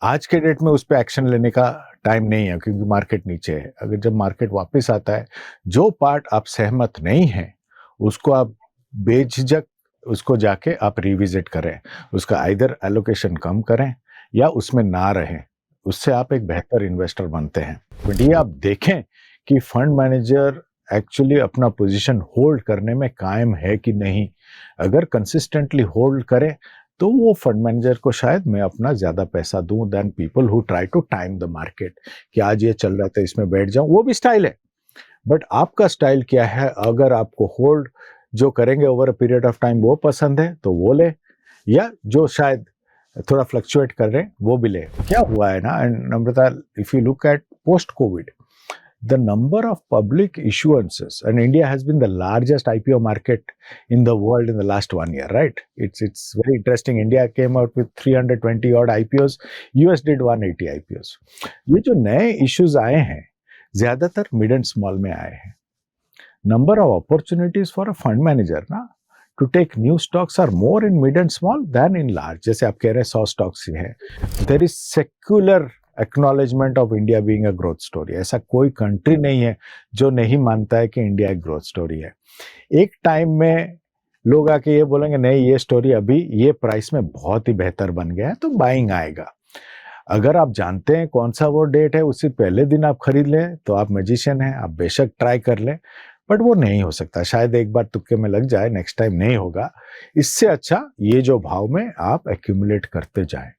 आज के डेट में उस पे एक्शन लेने का टाइम नहीं है क्योंकि मार्केट नीचे है। अगर जब मार्केट वापस आता है, जो पार्ट आप सहमत नहीं हैं, उसको आप बेझिझक उसको जाके आप रिविज़िट करें। उसका आइदर एलोकेशन कम करें या उसमें ना रहें। उससे आप एक बेहतर इन्वेस्टर बनते हैं। बट ये आप देखें कि फंड मैनेजर एक्चुअली अपना पोज़ीशन होल्ड करने में कायम है कि नहीं। अगर कंसिस्टेंटली होल्ड करे तो वो फंड मैनेजर को शायद मैं अपना ज़्यादा पैसा दूँ than people who try to time the market कि आज ये चल रहा है तो इसमें बैठ जाऊँ, वो भी स्टाइल है। बट आपका स्टाइल क्या है? अगर आपको होल्ड जो करेंगे over a period of time वो पसंद है तो वो लें, या जो शायद थोड़ा फ्लक्चुएट कर रहे हैं वो भी लें। क्या हुआ है ना, and Namrata, if you look at post Covid, the number of public issuances, and India has been the largest IPO market in the world in the last 1 year, right? It's very interesting. India came out with 320 odd IPOs, US did 180 IPOs. ये जो नए issues आए हैं, ज्यादातर mid and small में आए हैं. Number of opportunities for a fund manager ना to take new stocks are more in mid and small than in large. जैसे आप कह रहे हैं 100 stocks हैं. There is secular acknowledgement of India being a growth story. ऐसा कोई country नहीं है जो नहीं मानता है कि इंडिया एक ग्रोथ स्टोरी है. एक टाइम में लोग आके ये बोलेंगे नहीं, ये स्टोरी अभी ये प्राइस में बहुत ही बेहतर बन गया है तो बाइंग आएगा. अगर आप जानते हैं कौन सा वो डेट है, उससे पहले दिन आप खरीद लें तो आप मैजिशियन हैं. आप बेशक ट्राई कर लें, बट वो नहीं हो सकता. शायद एक बार तुक्के में लग जाए, नेक्स्ट टाइम नहीं होगा. इससे अच्छा ये जो भाव में आप एक्यूमुलेट करते जाएं.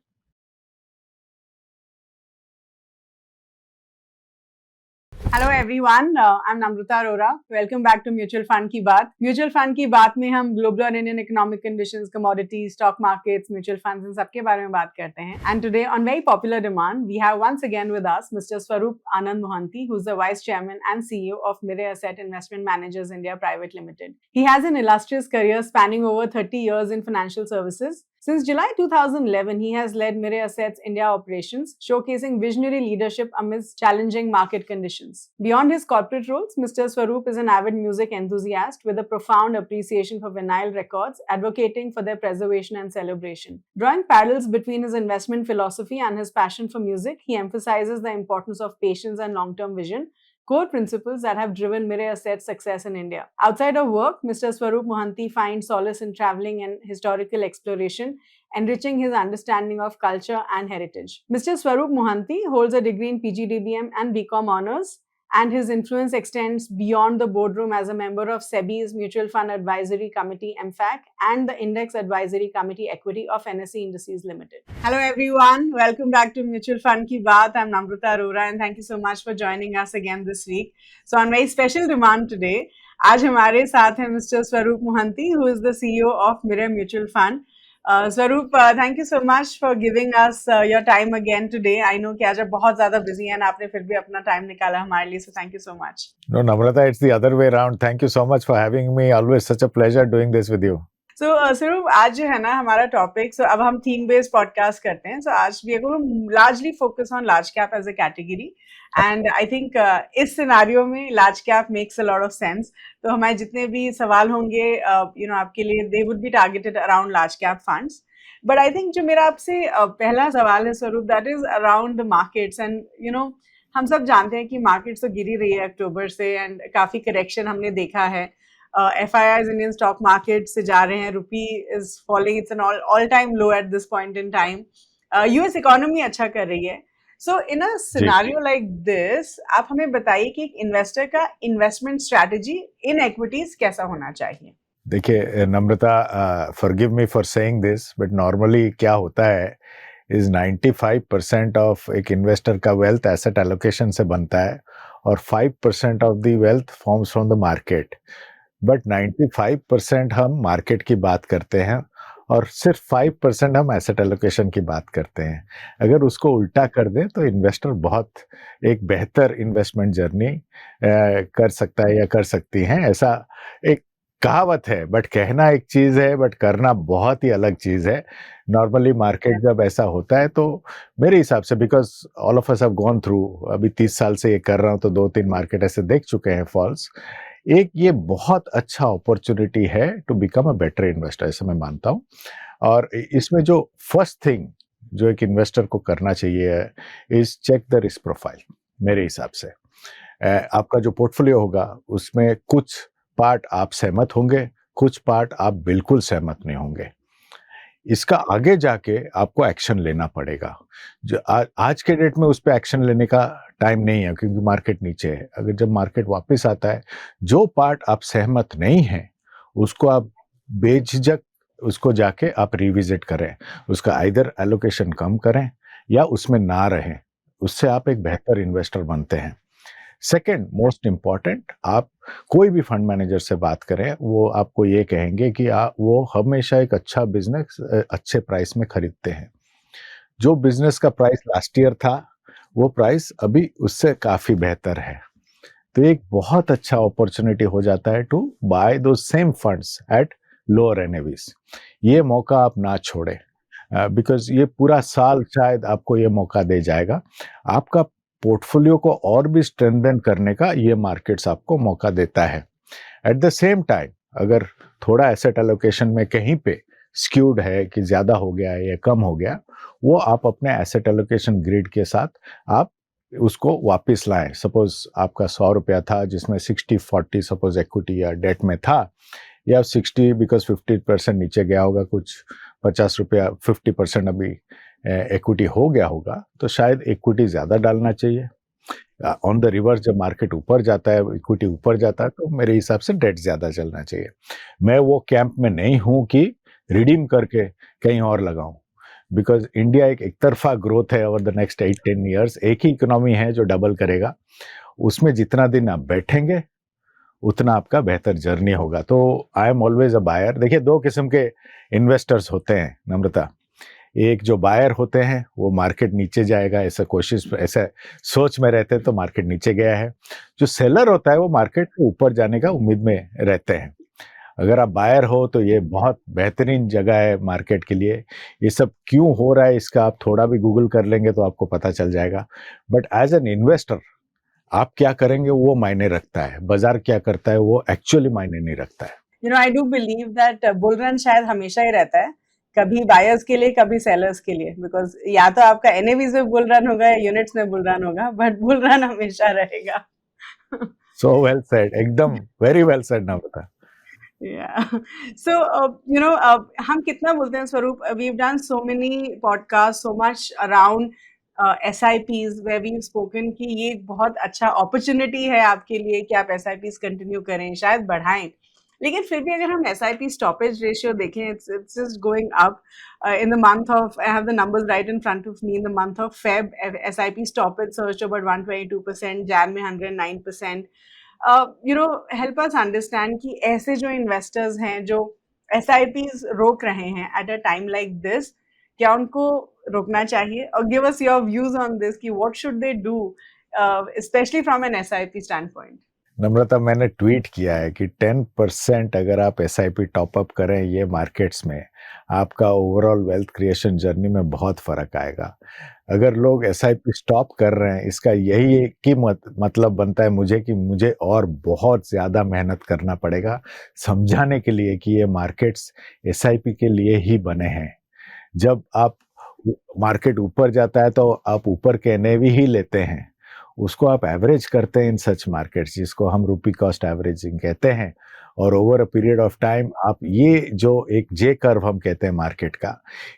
Hello everyone, I am Namrata Arora. Welcome back to mutual fund की बात. म्यूचुअल फंड की बात में हम ग्लोबल और Indian economic conditions, commodities, stock markets, mutual funds, इन सबके बारे में बात करते हैं. And today on very popular demand we have once again with us mister Swarup Anand Mohanty, who is the vice chairman and CEO of Mirae asset investment managers India private limited. He has an illustrious career spanning over 30 years in financial services. Since July 2011, he has led Mirae Asset's India operations, showcasing visionary leadership amidst challenging market conditions. Beyond his corporate roles, Mr. Swaroop is an avid music enthusiast with a profound appreciation for vinyl records, advocating for their preservation and celebration. Drawing parallels between his investment philosophy and his passion for music, he emphasizes the importance of patience and long-term vision, core principles that have driven Mirae Asset's success in India. Outside of work, Mr. Swaroop Mohanty finds solace in traveling and historical exploration, enriching his understanding of culture and heritage. Mr. Swaroop Mohanty holds a degree in PGDBM and BCom honors, and his influence extends beyond the boardroom as a member of SEBI's Mutual Fund Advisory Committee MFAC and the Index Advisory Committee Equity of NSE Indices Limited. Hello everyone, welcome back to Mutual Fund Ki Baat. I'm Namrata Arora and thank you so much for joining us again this week. So on very special demand today, आज हमारे साथ है Mr. Swaroop Mohanty, who is the CEO of Mirae Mutual Fund. Swaroop, thank you so much for giving us your time again today. I know कि आज आप बहुत ज़्यादा busy हैं and आपने फिर भी अपना time निकाला हमारे लिए, so thank you so much. No, Namrata, it's the other way around. Thank you so much for having me. Always such a pleasure doing this with you. So, स्वरूप, आज जो है ना हमारा टॉपिक, so अब हम थीम बेस्ड पॉडकास्ट करते हैं. So आज भी हम largely focus on large cap as a category, and I think इस सिनारियो में large cap makes a lot of sense. तो हमारे जितने भी सवाल होंगे आपके लिए, they would be targeted around large cap funds. But I think जो मेरा आपसे पहला सवाल है स्वरूप, that is around the markets, and हम सब जानते हैं कि मार्केट्स तो गिरी रही है अक्टूबर से, एंड काफ़ी करेक्शन हमने देखा है. FIIs इंडियन स्टॉक मार्केट से जा रहे हैं, रुपी is falling, it's an all time low at this point in time. US economy अच्छा कर रही है. सो इन अ सिनेरियो लाइक दिस, आप हमें बताइए कि एक इन्वेस्टर का इन्वेस्टमेंट स्ट्रैटेजी इन इक्विटीज कैसा होना चाहिए. देखिए Namrata, forgive me for saying this, but normally क्या होता है इज 95% ऑफ एक इन्वेस्टर का वेल्थ एसेट एलोकेशन से बनता है और 5% of the wealth forms from the market. But 95% हम मार्केट की बात करते हैं और सिर्फ 5% हम एसेट एलोकेशन की बात करते हैं. अगर उसको उल्टा कर दें तो इन्वेस्टर बहुत एक बेहतर इन्वेस्टमेंट जर्नी कर सकता है या कर सकती हैं. ऐसा एक कहावत है, बट कहना एक चीज़ है, बट करना बहुत ही अलग चीज़ है. नॉर्मली मार्केट जब ऐसा होता है तो मेरे हिसाब से, because all of us have gone through, अभी 30 साल से ये कर रहा हूँ तो 2-3 मार्केट ऐसे देख चुके हैं फॉल्स. एक ये बहुत अच्छा अपॉर्चुनिटी है to become a better investor, ऐसा मैं मानता हूँ. और इसमें जो फर्स्ट थिंग जो एक इन्वेस्टर को करना चाहिए is check the risk profile. मेरे हिसाब से आपका जो पोर्टफोलियो होगा उसमें कुछ पार्ट आप सहमत होंगे, कुछ पार्ट आप बिल्कुल सहमत नहीं होंगे। इसका आगे जाके आपको एक्शन लेना पड़ेगा। जो आज के डेट में उस पे एक्शन लेने का टाइम नहीं है क्योंकि मार्केट नीचे है। अगर जब मार्केट वापस आता है, जो पार्ट आप सहमत नहीं हैं, उसको आप बेझिझक उसको जाके आप रिविजिट करें। उसका आइदर एलोकेशन कम करें या उसमें ना रहें। उससे आप एक बेहतर इन्वेस्टर बनते हैं। सेकंड मोस्ट इम्पॉर्टेंट, आप कोई भी फंड मैनेजर से बात करें, वो आपको ये कहेंगे कि वो हमेशा एक अच्छा बिजनेस अच्छे प्राइस में खरीदते हैं। जो बिजनेस का प्राइस लास्ट ईयर था, वो प्राइस अभी उससे काफ़ी बेहतर है। तो एक बहुत अच्छा अपॉर्चुनिटी हो जाता है टू बाय दो सेम फंड्स एट लोअर एनएवीज। ये मौका आप ना छोड़ें बिकॉज ये पूरा साल शायद आपको ये मौका दे जाएगा। आपका पोर्टफोलियो को और भी स्ट्रेंथन करने का ये मार्केट्स आपको मौका देता है। एट द सेम टाइम अगर थोड़ा एसेट एलोकेशन में कहीं पे स्क्यूड है कि ज़्यादा हो गया है या कम हो गया, वो आप अपने एसेट एलोकेशन ग्रिड के साथ आप उसको वापस लाएं। सपोज आपका 100 रुपया था जिसमें 60-40 सपोज इक्विटी या डेट में था, या 60 बिकॉज 50% नीचे गया होगा, कुछ 50 रुपया 50% अभी इक्विटी हो गया होगा, तो शायद इक्विटी ज़्यादा डालना चाहिए। ऑन द रिवर्स जब मार्केट ऊपर जाता है, इक्विटी ऊपर जाता है, तो मेरे हिसाब से डेट ज़्यादा चलना चाहिए। मैं वो कैंप में नहीं हूँ कि रिडीम करके कहीं और लगाऊं, बिकॉज इंडिया एक तरफा ग्रोथ है ओवर द नेक्स्ट 8-10 ईयर्स। एक ही इकोनॉमी है जो डबल करेगा। उसमें जितना दिन आप बैठेंगे उतना आपका बेहतर जर्नी होगा। तो I am always a buyer. देखिए, दो किस्म के इन्वेस्टर्स होते हैं नम्रता। एक जो बायर होते हैं वो मार्केट नीचे जाएगा ऐसा सोच में रहते हैं, तो मार्केट नीचे गया है। जो सेलर होता है वो मार्केट के ऊपर जाने का उम्मीद में रहते हैं। अगर आप बायर हो तो ये बहुत बेहतरीन जगह है मार्केट के लिए। ये सब क्यों हो रहा है इसका आप थोड़ा भी गूगल कर लेंगे तो आपको पता चल जाएगा। बट एज एन इन्वेस्टर आप क्या करेंगे वो मायने रखता है, बाजार क्या करता है वो एक्चुअली मायने नहीं रखता है। I do believe that bull run शायद हमेशा ही रहता है, कभी बायर्स के लिए कभी सेलर्स के लिए, बिकॉज या तो आपका एनएवीज में बुल रन होगा या यूनिट्स में बुल रन होगा, बट बुल रन हमेशा रहेगा। सो वेल सेड, एकदम वेरी वेल सेड ना बता। Yeah. So, हम कितना बोलते हैं स्वरूप, we've done so many podcasts, so much around SIPs where we've spoken कि ये एक बहुत अच्छा opportunity है आपके लिए कि आप SIPs continue करें, शायद बढ़ाएं। लेकिन फिर भी अगर हम SIP stoppage ratio देखें, it's just going up. In the month of, I have the numbers right in front of me, in the month of Feb, SIP stoppage surged about 122%, Jan में 109%. हेल्प अस अंडरस्टैंड कि ऐसे जो investors हैं जो SIPs रोक रहे हैं at a time like this, क्या उनको रोकना चाहिए? और give us your views on this कि what should they do, specially from an SIP standpoint. Namrata, मैंने ट्वीट किया है कि 10% अगर आप SIP टॉपअप करें ये मार्केट्स में, आपका ओवरऑल वेल्थ क्रिएशन जर्नी में बहुत फ़र्क आएगा। अगर लोग SIP स्टॉप कर रहे हैं, इसका यही एक ही मतलब बनता है मुझे कि मुझे और बहुत ज़्यादा मेहनत करना पड़ेगा समझाने के लिए कि ये मार्केट्स SIP के लिए ही बने हैं। जब आप मार्केट ऊपर जाता है तो आप ऊपर के NAV ही लेते हैं, उसको आप एवरेज करते हैं इन सच मार्केट्स, जिसको हम रुपी कॉस्ट एवरेजिंग कहते हैं। और over a period of time आप ये जो एक जे कर्व हम कहते हैं मार्केट का,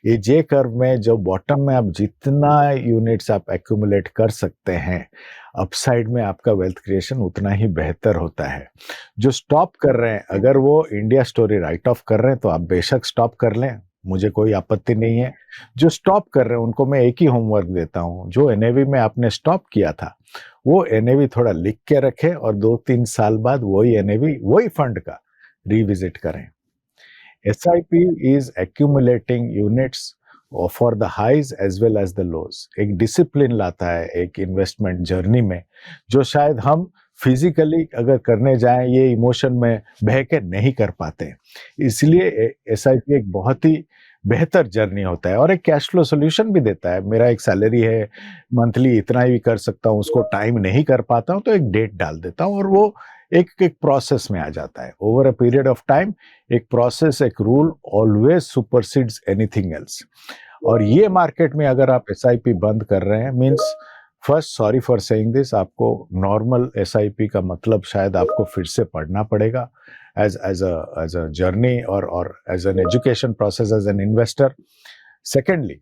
ये जे कर्व में जो बॉटम में आप जितना यूनिट्स आप एक्यूमुलेट कर सकते हैं, अपसाइड में आपका वेल्थ क्रिएशन उतना ही बेहतर होता है। जो स्टॉप कर रहे हैं, अगर वो इंडिया स्टोरी राइट ऑफ कर रहे हैं तो आप बेशक स्टॉप कर लें, मुझे कोई आपत्ति नहीं है। जो स्टॉप कर रहे हैं उनको मैं एक ही होमवर्क देता हूँ, जो NAV में आपने स्टॉप किया था वो NAV थोड़ा लिख के रखें और 2-3 साल बाद वही NAV वही फंड का रिविजिट करें। SIP is accumulating units for the highs as well as the lows. एक डिसिप्लिन लाता है एक इन्वेस्टमेंट जर्नी में, जो शायद हम फिजिकली अगर करने जाएं ये इमोशन में बह के नहीं कर पाते। इसलिए SIP एक बहुत ही बेहतर जर्नी होता है और एक कैश फ्लो सोल्यूशन भी देता है। मेरा एक सैलरी है, मंथली इतना ही कर सकता हूँ, उसको टाइम नहीं कर पाता हूँ तो एक डेट डाल देता हूँ और वो एक प्रोसेस में आ जाता है। Over a period of time एक प्रोसेस, एक रूल ऑलवेज सुपरसीड्स एनीथिंग एल्स। और ये मार्केट में अगर आप एसआईपी बंद कर रहे हैं means first sorry for saying this, आपको नॉर्मल एसआईपी का मतलब शायद आपको फिर से पढ़ना पड़ेगा एज अ जर्नी और as an education process as an investor. Secondly,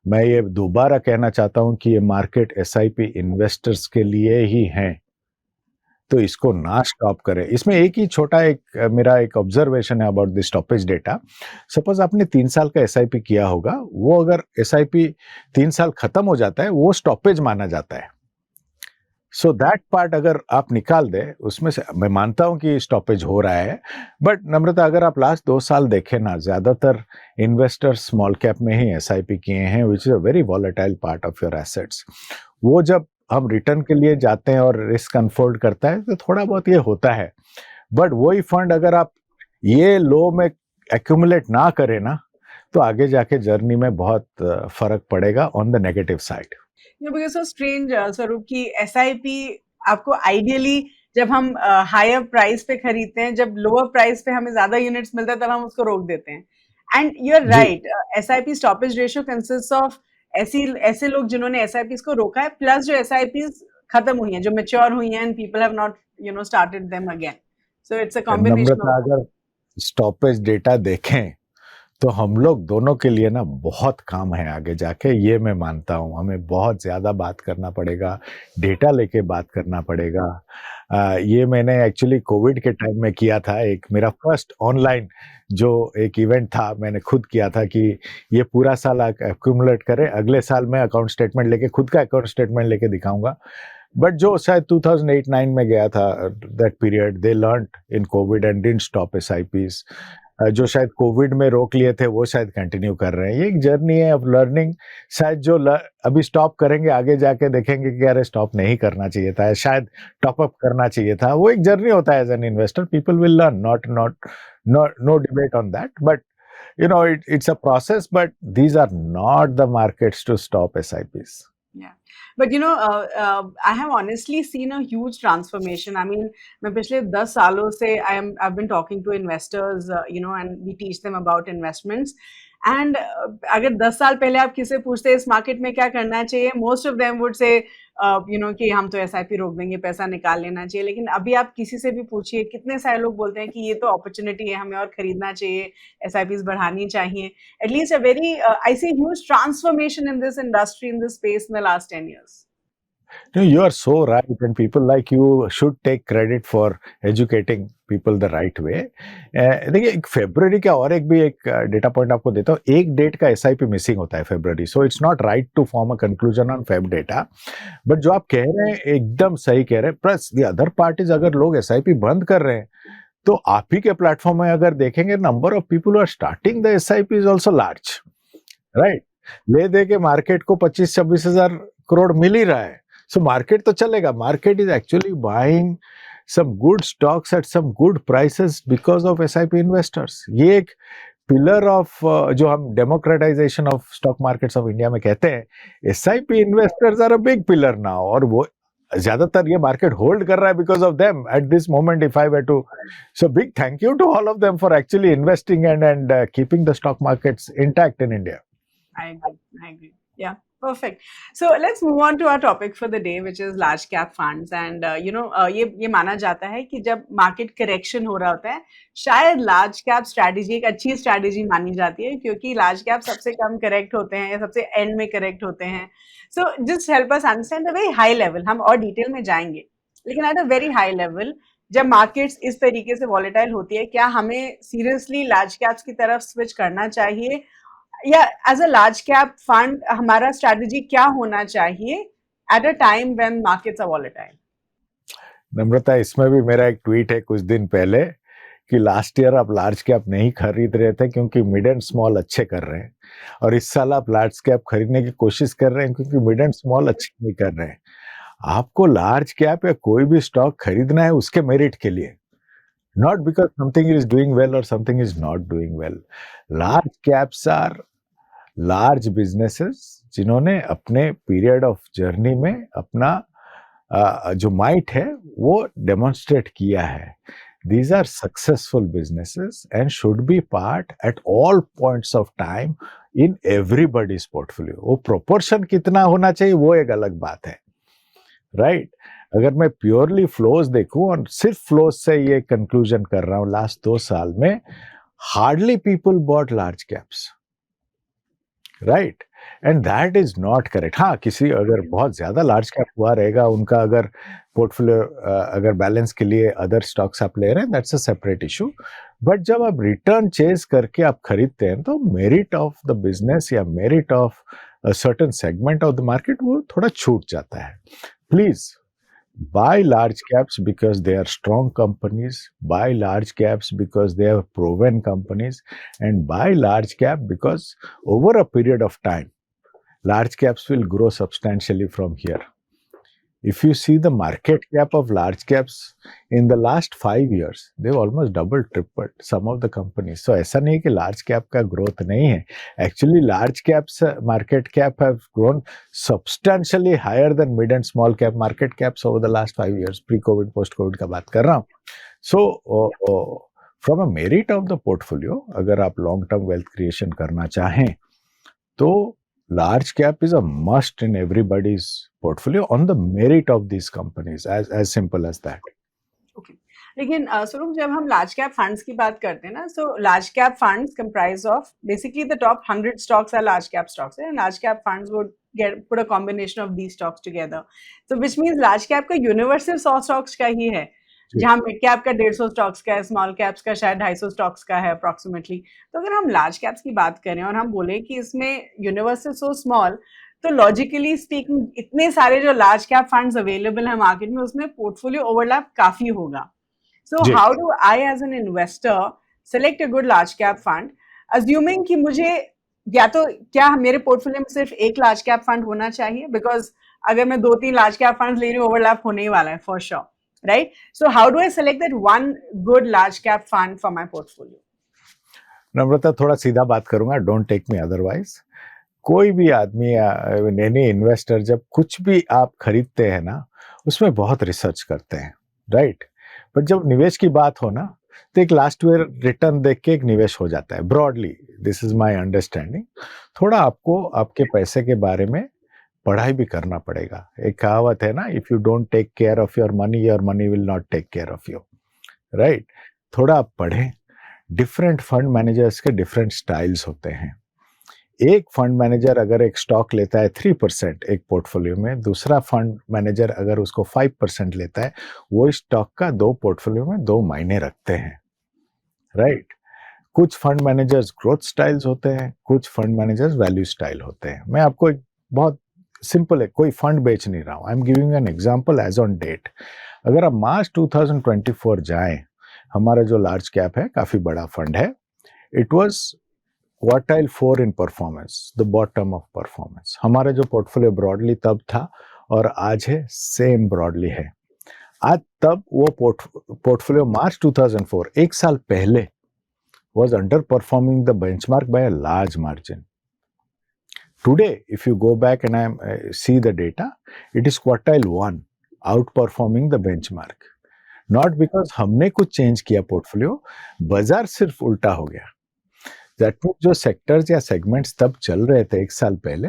मैं ये दोबारा कहना चाहता हूं कि ये मार्केट एसआईपी इन्वेस्टर्स के लिए ही है, तो इसको ना स्टॉप करें. इसमें एक ही छोटा मेरा एक ऑब्जर्वेशन है about this stoppage data. Suppose आपने 3 साल का एसआईपी किया होगा, वो अगर एसआईपी 3 साल खत्म हो जाता है वो स्टॉपेज माना जाता है. सो दैट पार्ट अगर आप निकाल दें, उसमें से मैं मानता हूं कि स्टॉपेज हो रहा है, बट नम्रता अगर आप लास्ट 2 साल देखें ना, ज्यादातर इन्वेस्टर्स स्मॉल कैप में ही एसआईपी किए हैं, which is a very volatile part of your assets. वो जब हम रिटर्न के लिए जाते हैं और रिस्क अनफोल्ड करता है तो थोड़ा बहुत ये होता है, बट वही फंड अगर आप ये लो में एक्यूमुलेट ना करें ना, तो आगे जाके जर्नी में बहुत फर्क पड़ेगा on the negative side. Because so strange स्वरूप की एसआईपी आपको आइडियली जब हम हायर प्राइस पे खरीदते हैं, जब लोअर प्राइस पे हमें ज्यादा यूनिट्स मिलता है तब हम उसको रोक देते हैं. And you R G. Right, SIP stoppage ratio consist of ऐसे लोग जिन्होंने एसआईपी को रोका है, प्लस जो एसआईपी खत्म हुई हैं, जो मैच्योर हुई हैं and people have not started them again. So it's a combination Namrata of. अगर स्टॉपेज डेटा देखें तो हम लोग दोनों के लिए ना बहुत काम है आगे जाके, ये मैं मानता हूँ. हमें बहुत ज़्यादा बात करना पड़ेगा, डेटा लेके बात करना पड़ेगा. ये मैंने एक्चुअली कोविड के टाइम में किया था. एक मेरा फर्स्ट ऑनलाइन जो एक इवेंट था, मैंने खुद किया था कि ये पूरा साल एक्यूमुलेट करें, अगले साल मैं अकाउंट स्टेटमेंट लेके, खुद का अकाउंट स्टेटमेंट लेके दिखाऊंगा. बट जो शायद 2008-9 में गया था, that period they learn in Covid and didn't stop SIPs. जो शायद कोविड में रोक लिए थे वो शायद कंटिन्यू कर रहे हैं. ये एक जर्नी है ऑफ लर्निंग. शायद जो अभी स्टॉप करेंगे आगे जाके देखेंगे कि अरे स्टॉप नहीं करना चाहिए था, शायद टॉप अप करना चाहिए था. वो एक जर्नी होता है as an investor. People will learn, not not no debate on that, but you know it's a process, but these are not the markets to stop SIPs. Yeah, but I have honestly seen a huge transformation. I mean, मैं पिछले 10 सालों से I've been talking to investors, and we teach them about investments. And अगर 10 साल पहले आप किसे पूछते इस मार्केट में क्या करना चाहिए, most of them would say, कि हम तो एसआईपी रोक देंगे, पैसा निकाल लेना चाहिए. लेकिन अभी आप किसी से भी पूछिए, कितने सारे लोग बोलते हैं कि ये तो अपॉर्चुनिटी है, हमें और खरीदना चाहिए, एसआईपीज बढ़ानी चाहिए. At least I see huge transformation in this industry, in this space in the last 10 years. No, you are so right, and people like you should take credit for educating people the right way. देखिए, एक फरवरी का और एक भी एक data point आपको देता हूँ. एक डेट का एसआईपी मिसिंग होता है फरवरी, so it's not right to form a conclusion on Feb data. But जो आप कह रहे हैं एकदम सही कह रहे हैं. प्लस द अदर पार्टीज, अगर लोग एसआईपी बंद कर रहे हैं तो आप ही के प्लेटफॉर्म में अगर देखेंगे, number of people are starting the SIP is also large, right. ले दे के मार्केट को 25-26 हजार करोड़ मिल ही रहा है. So market तो चलेगा. Market is actually buying some good stocks at some good prices because of SIP investors. ये एक pillar of जो हम democratization of stock markets of India में कहते हैं, SIP investors are a big pillar now. और वो ज्यादातर ये मार्केट होल्ड कर रहा है because of them at this moment. If I were to, so big thank you to all of them for actually investing and keeping the stock markets intact in India. I agree. Yeah. Perfect. So let's move on to our topic for the day, which is large cap funds. And ये माना जाता है कि जब market correction हो रहा होता है, शायद लार्ज कैप स्ट्रैटेजी एक अच्छी स्ट्रैटेजी मानी जाती है, क्योंकि लार्ज कैप सबसे कम करेक्ट होते हैं या सबसे एंड में करेक्ट होते हैं. So just help us understand the very high level. हम और डिटेल में जाएंगे, लेकिन at a very high level, जब मार्केट्स इस तरीके से वॉलेटाइल होती है, क्या हमें सीरियसली लार्ज कैप्स की तरफ स्विच करना चाहिए, या as a large cap fund हमारा स्ट्रैटेजी क्या होना चाहिए at a time when markets are volatile? Namrata, इसमें भी मेरा एक ट्वीट है कुछ दिन पहले कि लास्ट ईयर आप लार्ज कैप नहीं खरीद रहे थे क्योंकि मिड एंड स्मॉल अच्छे कर रहे हैं, और इस साल आप लार्ज कैप खरीदने की कोशिश कर रहे हैं क्योंकि मिड एंड स्मॉल अच्छे नहीं कर रहे हैं. आपको लार्ज कैप या कोई भी स्टॉक खरीदना है उसके मेरिट के लिए, not because something is doing well or something is not doing well. Large caps are large businesses जिन्होंने अपने पीरियड ऑफ जर्नी में अपना जो माइट है वो डेमोन्स्ट्रेट किया है. These are successful businesses and should be part at all points of time in everybody's portfolio. वो proportion कितना होना चाहिए वो एक अलग बात है, राइट? अगर मैं प्योरली फ्लोज देखूं और सिर्फ फ्लोज से ये कंक्लूजन कर रहा हूं, लास्ट 2 साल में hardly people bought large caps, right? And that is not correct. हाँ, किसी अगर बहुत ज्यादा लार्ज कैप हुआ रहेगा, उनका अगर पोर्टफोलियो अगर बैलेंस के लिए अदर स्टॉक्स आप ले रहे हैं, that's a separate issue. But जब आप रिटर्न चेज करके आप खरीदते हैं तो मेरिट ऑफ द बिजनेस या merit of a certain segment of the market वो थोड़ा छूट जाता है. Please buy large caps because they are strong companies, buy large caps because they are proven companies, and buy large cap because over a period of time, large caps will grow substantially from here. If you see the market cap of large caps in the last 5 years, they've almost doubled, tripled some of the companies. So ऐसा नहीं कि large cap का growth नहीं है. Actually, large caps market cap have grown substantially higher than mid and small cap market caps over the last 5 years. Pre-COVID, post-COVID का बात कर रहा हूँ. So from a merit of the portfolio, अगर आप long term wealth creation करना चाहें, तो large cap is a must in everybody's portfolio on the merit of these companies, as simple as that. Okay. लेकिन स्वरूप, जब हम लार्ज कैप फंड्स की बात करते हैं ना, so large cap funds comprise of basically the top 100 stocks are large cap stocks, and large cap funds would get put a combination of these stocks together. So which means large cap का universal 100 stocks का ही है, जहां mid cap का 150 stocks का है, small caps का शायद 250 स्टॉक्स का है अप्रोक्सीमेटली. तो अगर हम लार्ज कैप्स की बात करें और हम बोले कि इसमें यूनिवर्सल सो स्मॉल, तो लॉजिकली स्पीकिंग इतने सारे जो लार्ज कैप फंड्स अवेलेबल हैं मार्केट में, उसमें पोर्टफोलियो ओवरलैप काफी होगा. So how do I as an investor select a good large cap fund, assuming कि मुझे या तो क्या मेरे पोर्टफोलियो में सिर्फ एक लार्ज कैप फंड होना चाहिए, बिकॉज अगर मैं 2-3 लार्ज कैप फंड ले रही हूँ ओवरलैप होने ही वाला है for sure, right? So how do I select that one good large cap fund for my portfolio? नम्रता, थोड़ा सीधा बात करूंगा, डोंट टेक मी अदरवाइज. कोई भी आदमी या एनी इन्वेस्टर जब कुछ भी आप खरीदते हैं ना, उसमें बहुत रिसर्च करते हैं, राइट? बट जब निवेश की बात हो ना, तो एक लास्ट ईयर रिटर्न देख के एक निवेश हो जाता है. Broadly this is my understanding. थोड़ा आपको आपके पैसे के बारे में पढ़ाई भी करना पड़ेगा. एक कहावत है ना, if you don't take care of your money will not take care of you, right? थोड़ा आप पढ़ें. डिफरेंट फंड मैनेजर्स के डिफरेंट स्टाइल्स होते हैं. एक फंड मैनेजर अगर एक स्टॉक लेता है 3% एक पोर्टफोलियो में, दूसरा फंड मैनेजर अगर उसको 5% लेता है, वो स्टॉक का 2 पोर्टफोलियो में 2 मायने रखते हैं, राइट? कुछ फंड मैनेजर्स ग्रोथ स्टाइल्स होते हैं, कुछ फंड मैनेजर्स वैल्यू स्टाइल होते हैं. मैं आपको एक बहुत सिंपल है, कोई फंड बेच नहीं रहा हूं. I am giving an example as on date. अगर आप मार्च 2024 जाएं, हमारा जो लार्ज कैप है, काफी बड़ा फंड है, it was quartile 4 in performance, the bottom of performance. हमारा जो पोर्टफोलियो ब्रॉडली तब था और आज है, सेम ब्रॉडली है. आज तब वो पोर्टफोलियो मार्च 2004, एक साल पहले, was underperforming the benchmark by a large margin. Today, if you go back and see the data, it is quartile 1 outperforming the benchmark. Not because हमने कुछ चेंज किया पोर्टफोलियो, बाजार सिर्फ उल्टा हो गया. That means जो सेक्टर्स या सेगमेंट्स तब चल रहे थे एक साल पहले,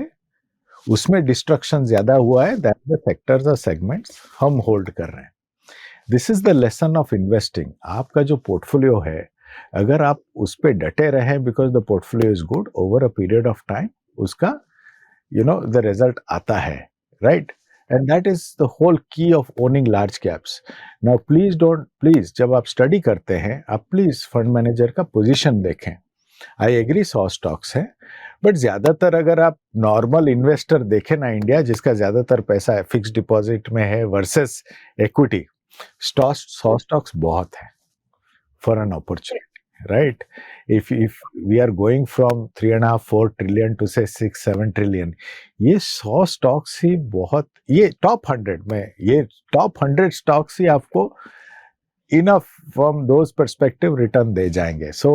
उसमें डिस्ट्रक्शन ज्यादा हुआ है than the sectors or segments हम होल्ड कर रहे हैं. This is the lesson of investing. आपका जो पोर्टफोलियो है, अगर आप उस पे डटे रहे because the portfolio is good, over a period of time उसका द रिजल्ट आता है, right? And that is the whole key of owning large caps. Now please जब आप स्टडी करते हैं, आप प्लीज फंड मैनेजर का पोजीशन देखें. आई एग्री 100 स्टॉक्स हैं, बट ज्यादातर अगर आप नॉर्मल इन्वेस्टर देखें ना, इंडिया जिसका ज्यादातर पैसा फिक्स डिपॉजिट में है वर्सेस इक्विटी, 100 स्टॉक्स बहुत है for an opportunity, right? If we are going from 3.5-4 trillion to say 6-7 trillion, ये 100 स्टॉक्स ही बहुत, ये टॉप 100 में, ये टॉप 100 स्टॉक्स ही आपको enough from those perspective return दे जाएंगे. So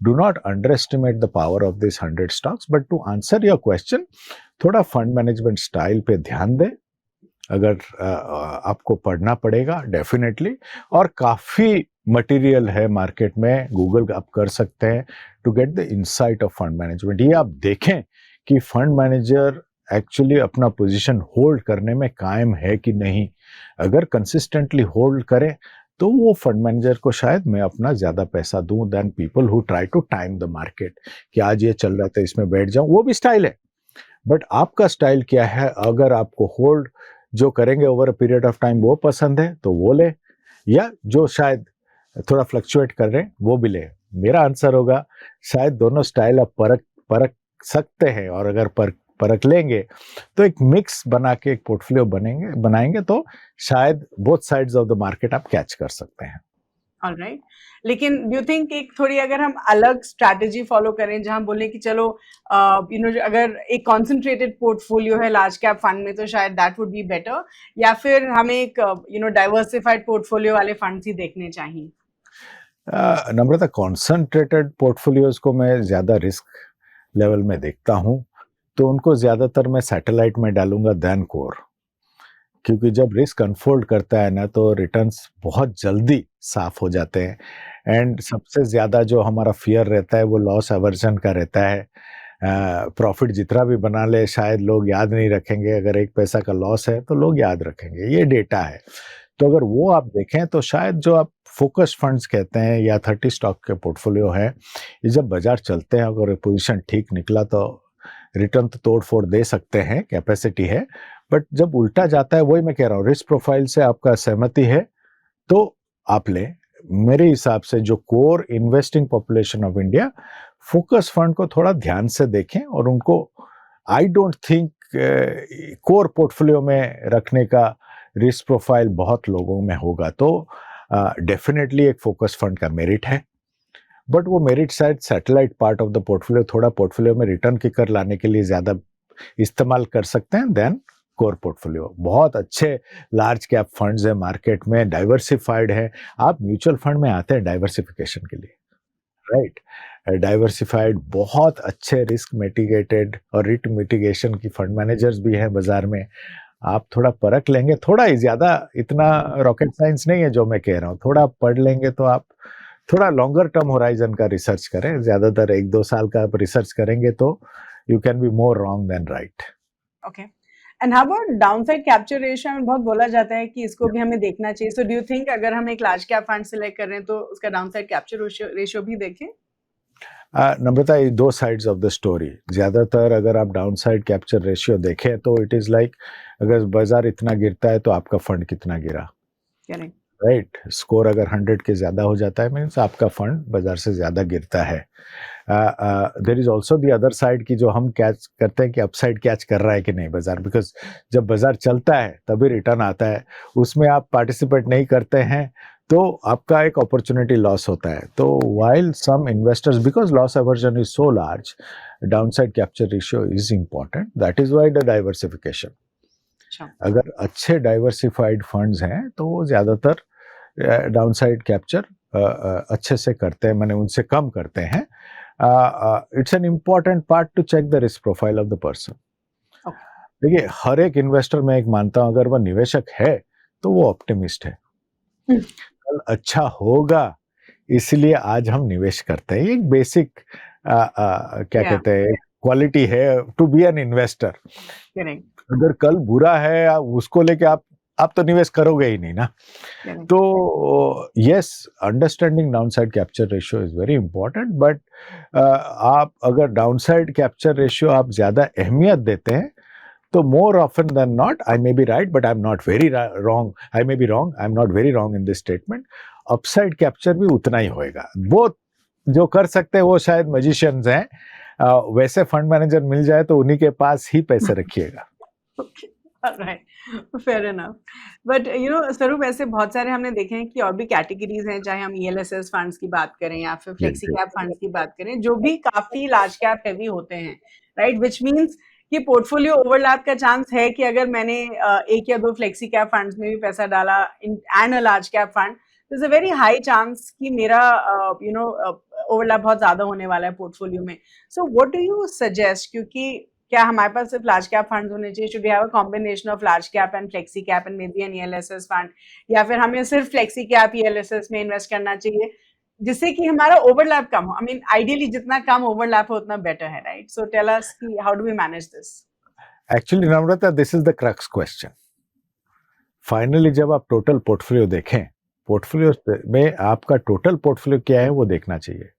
do not underestimate the power of these 100 stocks. But to answer your question, थोड़ा fund management style पे ध्यान दें. अगर आपको पढ़ना पड़ेगा डेफिनेटली, और काफी मटेरियल है मार्केट में, गूगल आप कर सकते हैं to get the insight of fund management. ये आप देखें कि फंड मैनेजर एक्चुअली अपना पोजीशन होल्ड करने में कायम है कि नहीं। अगर कंसिस्टेंटली होल्ड करे तो वो फंड मैनेजर को शायद मैं अपना ज़्यादा पैसा दूं then people who try to time the market, कि आज ये चल रहा था इसमें बैठ जाऊं। वो भी स्टाइल है, बट आपका स्टाइल क्या है? अगर आपको होल्ड जो करेंगे over a period of time वो पसंद है तो वो ले, या जो शायद थोड़ा फ्लक्चुएट कर रहे हैं वो भी ले। मेरा आंसर होगा शायद दोनों स्टाइल आप परख परख सकते हैं, और अगर परख लेंगे तो एक मिक्स बना के एक पोर्टफोलियो बनाएंगे तो शायद both sides of the market आप कैच कर सकते हैं। ऑलराइट, लेकिन डू यू थिंक एक थोड़ी अगर हम अलग स्ट्रैटेजी फॉलो करें जहां बोले कि चलो अगर एक कॉन्सेंट्रेटेड पोर्टफोलियो है लार्ज कैप फंड में तो शायद दैट वुड बी बेटर, या फिर हमें एक डाइवर्सिफाइड पोर्टफोलियो वाले फंड्स ही देखने चाहिए? नम्रता, कॉन्सेंट्रेटेड पोर्टफोलियोज को मैं ज़्यादा रिस्क लेवल में देखता हूँ, तो उनको ज़्यादातर मैं सैटेलाइट में डालूंगा देन कोर, क्योंकि जब रिस्क अनफोल्ड करता है ना तो रिटर्न्स बहुत जल्दी साफ हो जाते हैं। एंड सबसे ज़्यादा जो हमारा फियर रहता है वो लॉस अवर्जन का रहता है। प्रॉफिट जितना भी बना ले शायद लोग याद नहीं रखेंगे, अगर एक पैसा का लॉस है तो लोग याद रखेंगे, ये डेटा है। तो अगर वो आप देखें तो शायद जो आप फोकस फंड्स कहते हैं या 30 स्टॉक के पोर्टफोलियो है, ये जब बाजार चलते हैं अगर पोजीशन ठीक निकला तो रिटर्न तो तोड़ फोड़ दे सकते हैं, कैपेसिटी है। बट जब उल्टा जाता है, वही मैं कह रहा हूँ, रिस्क प्रोफाइल से आपका सहमति है तो आप ले। मेरे हिसाब से जो core investing population of India focus fund को थोड़ा ध्यान से देखें, और उनको I don't think core portfolio में रखने का रिस्क प्रोफाइल बहुत लोगों में होगा। तो डेफिनेटली एक फोकस फंड का मेरिट है, बट वो मेरिट शायद satellite part of the portfolio, थोड़ा पोर्टफोलियो में रिटर्न किकर लाने के लिए ज़्यादा इस्तेमाल कर सकते हैं देन कोर पोर्टफोलियो। बहुत अच्छे लार्ज कैप फंड्स है मार्केट में, डाइवर्सिफाइड है। आप म्यूचुअल फंड में आते हैं डाइवर्सिफिकेशन के लिए, राइट? डाइवर्सिफाइड बहुत अच्छे रिस्क मिटिगेटेड और रिस्क मिटिगेशन की फंड मैनेजर्स भी हैं बाजार में। आप थोड़ा परख लेंगे, थोड़ा ही, ज़्यादा इतना रॉकेट साइंस नहीं है जो मैं कह रहा हूँ, थोड़ा पढ़ लेंगे तो आप थोड़ा लॉन्गर टर्म होराइजन का रिसर्च करें। ज़्यादातर 1-2 साल का आप रिसर्च करेंगे तो you can be more wrong than right. Okay, and how about downside capture ratio? में बहुत बोला जाता है कि इसको भी हमें देखना चाहिए। सो डू यू थिंक अगर हम एक लार्ज कैप फंड सिलेक्ट कर रहे हैं तो उसका डाउनसाइड कैप्चर रेशियो भी देखें? नम्रता, ये 2 साइड्स ऑफ द स्टोरी। ज़्यादातर अगर आप डाउनसाइड कैप्चर रेशियो देखें तो इट इज़ लाइक अगर बाजार इतना गिरता है तो आपका फंड कितना गिरा, करेक्ट, राइट? स्कोर अगर 100 के ज़्यादा हो जाता है मीन्स आपका फंड बाजार से ज़्यादा गिरता है। There is also the other side की जो हम कैच करते हैं कि अपसाइड कैच कर रहा है कि नहीं बाजार, बिकॉज जब बाजार चलता है तभी रिटर्न आता है, उसमें आप पार्टिसिपेट नहीं करते हैं तो आपका एक अपॉर्चुनिटी लॉस होता है। तो while some investors, because loss aversion is so large, downside capture ratio is important, that is why the diversification. अगर अच्छे डाइवर्सिफाइड फंड्स हैं तो वो ज़्यादातर डाउनसाइड कैप्चर अच्छे से करते हैं, मैंने उनसे कम करते हैं। It's an important part to check the risk profile of the person. देखिए, हर एक इन्वेस्टर मैं एक मानता हूँ अगर वह निवेशक है तो वो ऑप्टिमिस्ट है, कल अच्छा होगा इसलिए आज हम निवेश करते हैं। ये एक बेसिक क्या कहते हैं, क्वालिटी है टू बी एन इन्वेस्टर। अगर कल बुरा है उसको लेके आप तो निवेश करोगे ही नहीं ना। तो yes, understanding downside capture ratio is very important, but आप अगर डाउनसाइड कैप्चर रेशियो आप ज्यादा अहमियत देते हैं तो more often than not, I may be right, but I'm not very wrong. I may be wrong. I'm not very wrong in this statement. Upside capture भी उतना ही होएगा। वो जो कर सकते हैं वो शायद मैजिशियंस हैं, वैसे फंड मैनेजर मिल जाए तो उन्हीं के पास ही पैसे रखिएगा। Right, fair enough. बट स्वरूप, ऐसे बहुत सारे हमने देखे हैं कि और भी कैटेगरीज हैं, चाहे हम ELSS फंड्स की बात करें या फिर फ्लेक्सी कैप फंड्स की बात करें, जो भी काफी लार्ज कैप हैवी होते हैं, राइट? विच मीन्स कि पोर्टफोलियो ओवरलैप का चांस है कि अगर मैंने एक या दो फ्लेक्सी कैप फंड्स में भी पैसा डाला and a large cap fund, there's a very high chance कि मेरा ओवरलैप बहुत ज्यादा होने वाला है पोर्टफोलियो में। So what do you suggest? क्योंकि क्या हमारे पास सिर्फ लार्ज कैप फंड होने चाहिए? Should we have a combination of large cap and flexi cap and may be an ELSS fund, या फिर हमें सिर्फ फ्लेक्सी कैप ईएलएसएस में इन्वेस्ट करना चाहिए जिससे कि हमारा ओवरलैप कम हो? आई मीन आइडियली जितना कम ओवरलैप हो उतना बेटर है, राइट? सो टेल अस कि how do we manage this? Actually Namrata, this is the crux question. Finally जब आप टोटल पोर्टफोलियो देखें, पोर्टफोलियो में आपका टोटल पोर्टफोलियो क्या है वो देखना चाहिए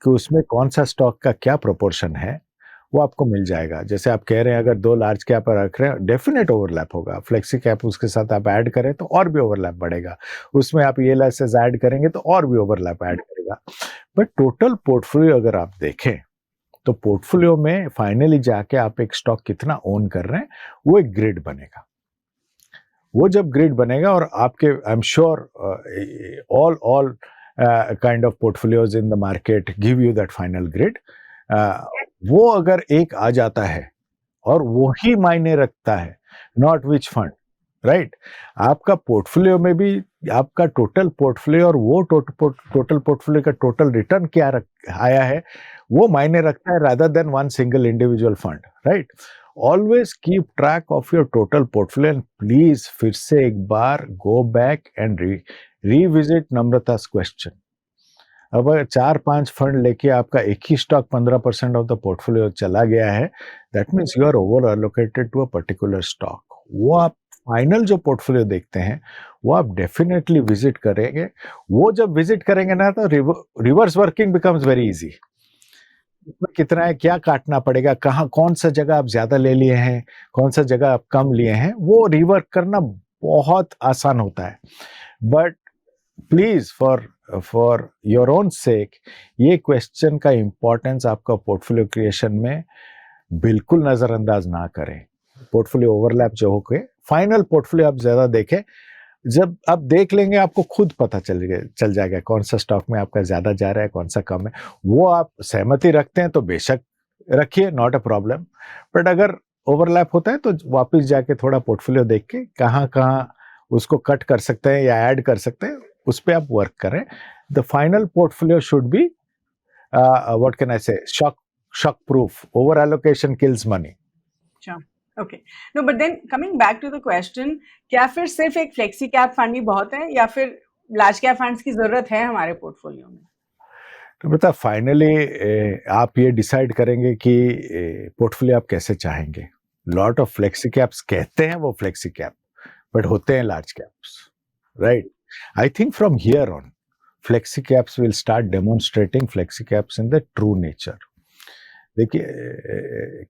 कि उसमें कौन सा स्टॉक का क्या प्रोपोर्शन है, वो आपको मिल जाएगा. जैसे आप कह रहे हैं अगर 2 लार्ज कैप रख रहे हैं, डेफिनेट ओवरलैप होगा. फ्लेक्सी कैप उसके साथ आप ऐड करें तो और भी ओवरलैप बढ़ेगा. उसमें आप ईएलएसएस ऐड करेंगे तो और भी ओवरलैप ऐड करेगा. बट टोटल पोर्टफोलियो अगर आप देखें तो पोर्टफोलियो में फाइनली जाके आप एक स्टॉक कितना ओन कर रहे हैं वो एक ग्रिड बनेगा. वो जब ग्रिड बनेगा और आपके I am sure all kind of portfolios in the market give you that final grid. वो अगर एक आ जाता है और वो ही मायने रखता है, नॉट विच फंड, राइट? आपका पोर्टफोलियो में भी आपका टोटल पोर्टफोलियो और वो टोटल पोर्टफोलियो का टोटल रिटर्न क्या आया है वो मायने रखता है, rather than one single individual fund, right? Always keep track of your total portfolio and please फिर से एक बार go back and revisit Namrata's question. अब अगर 4-5 फंड लेके आपका एक ही स्टॉक 15% ऑफ द पोर्टफोलियो चला गया है, that means you are over allocated to a particular stock. वो आप फाइनल जो पोर्टफोलियो देखते हैं वो आप डेफिनेटली विजिट करेंगे. वो जब विजिट करेंगे ना तो reverse working becomes very easy. कितना है, क्या काटना पड़ेगा, कहाँ कौन सा जगह आप ज्यादा ले लिए हैं, कौन सा जगह आप कम लिए हैं, वो रिवर्क करना बहुत आसान होता है. But please for your own सेक ये क्वेश्चन का इंपॉर्टेंस आपका पोर्टफोलियो क्रिएशन में बिल्कुल नजरअंदाज ना करें. पोर्टफोलियो ओवरलैप जो हो के फाइनल पोर्टफोलियो आप ज्यादा देखें. जब आप देख लेंगे आपको खुद पता चल जाएगा कौन सा स्टॉक में आपका ज्यादा जा रहा है, कौन सा कम है. वो आप सहमति रखते हैं तो बेशक रखिए, नॉट अ प्रॉब्लम. बट अगर ओवरलैप होता है तो वापस जाके थोड़ा पोर्टफोलियो देख के कहाँ कहाँ उसको कट कर सकते हैं या ऐड कर सकते हैं उस पर आप वर्क करें. The final portfolio should be what can I say, shockproof. Over allocation kills money. Okay, no but then coming back to the question, क्या फिर सिर्फ एक फ्लेक्सी कैप फंड ही बहुत है या फिर लार्ज कैप फंड्स की जरूरत है हमारे पोर्टफोलियो में? तो बता फाइनली आप ये डिसाइड करेंगे कि पोर्टफोलियो आप कैसे चाहेंगे. लॉट ऑफ फ्लेक्सी कैप्स कहते हैं वो फ्लेक्सी कैप, बट होते हैं large caps, right? I think from here on flexi caps will start demonstrating flexi caps in the true nature. देखिए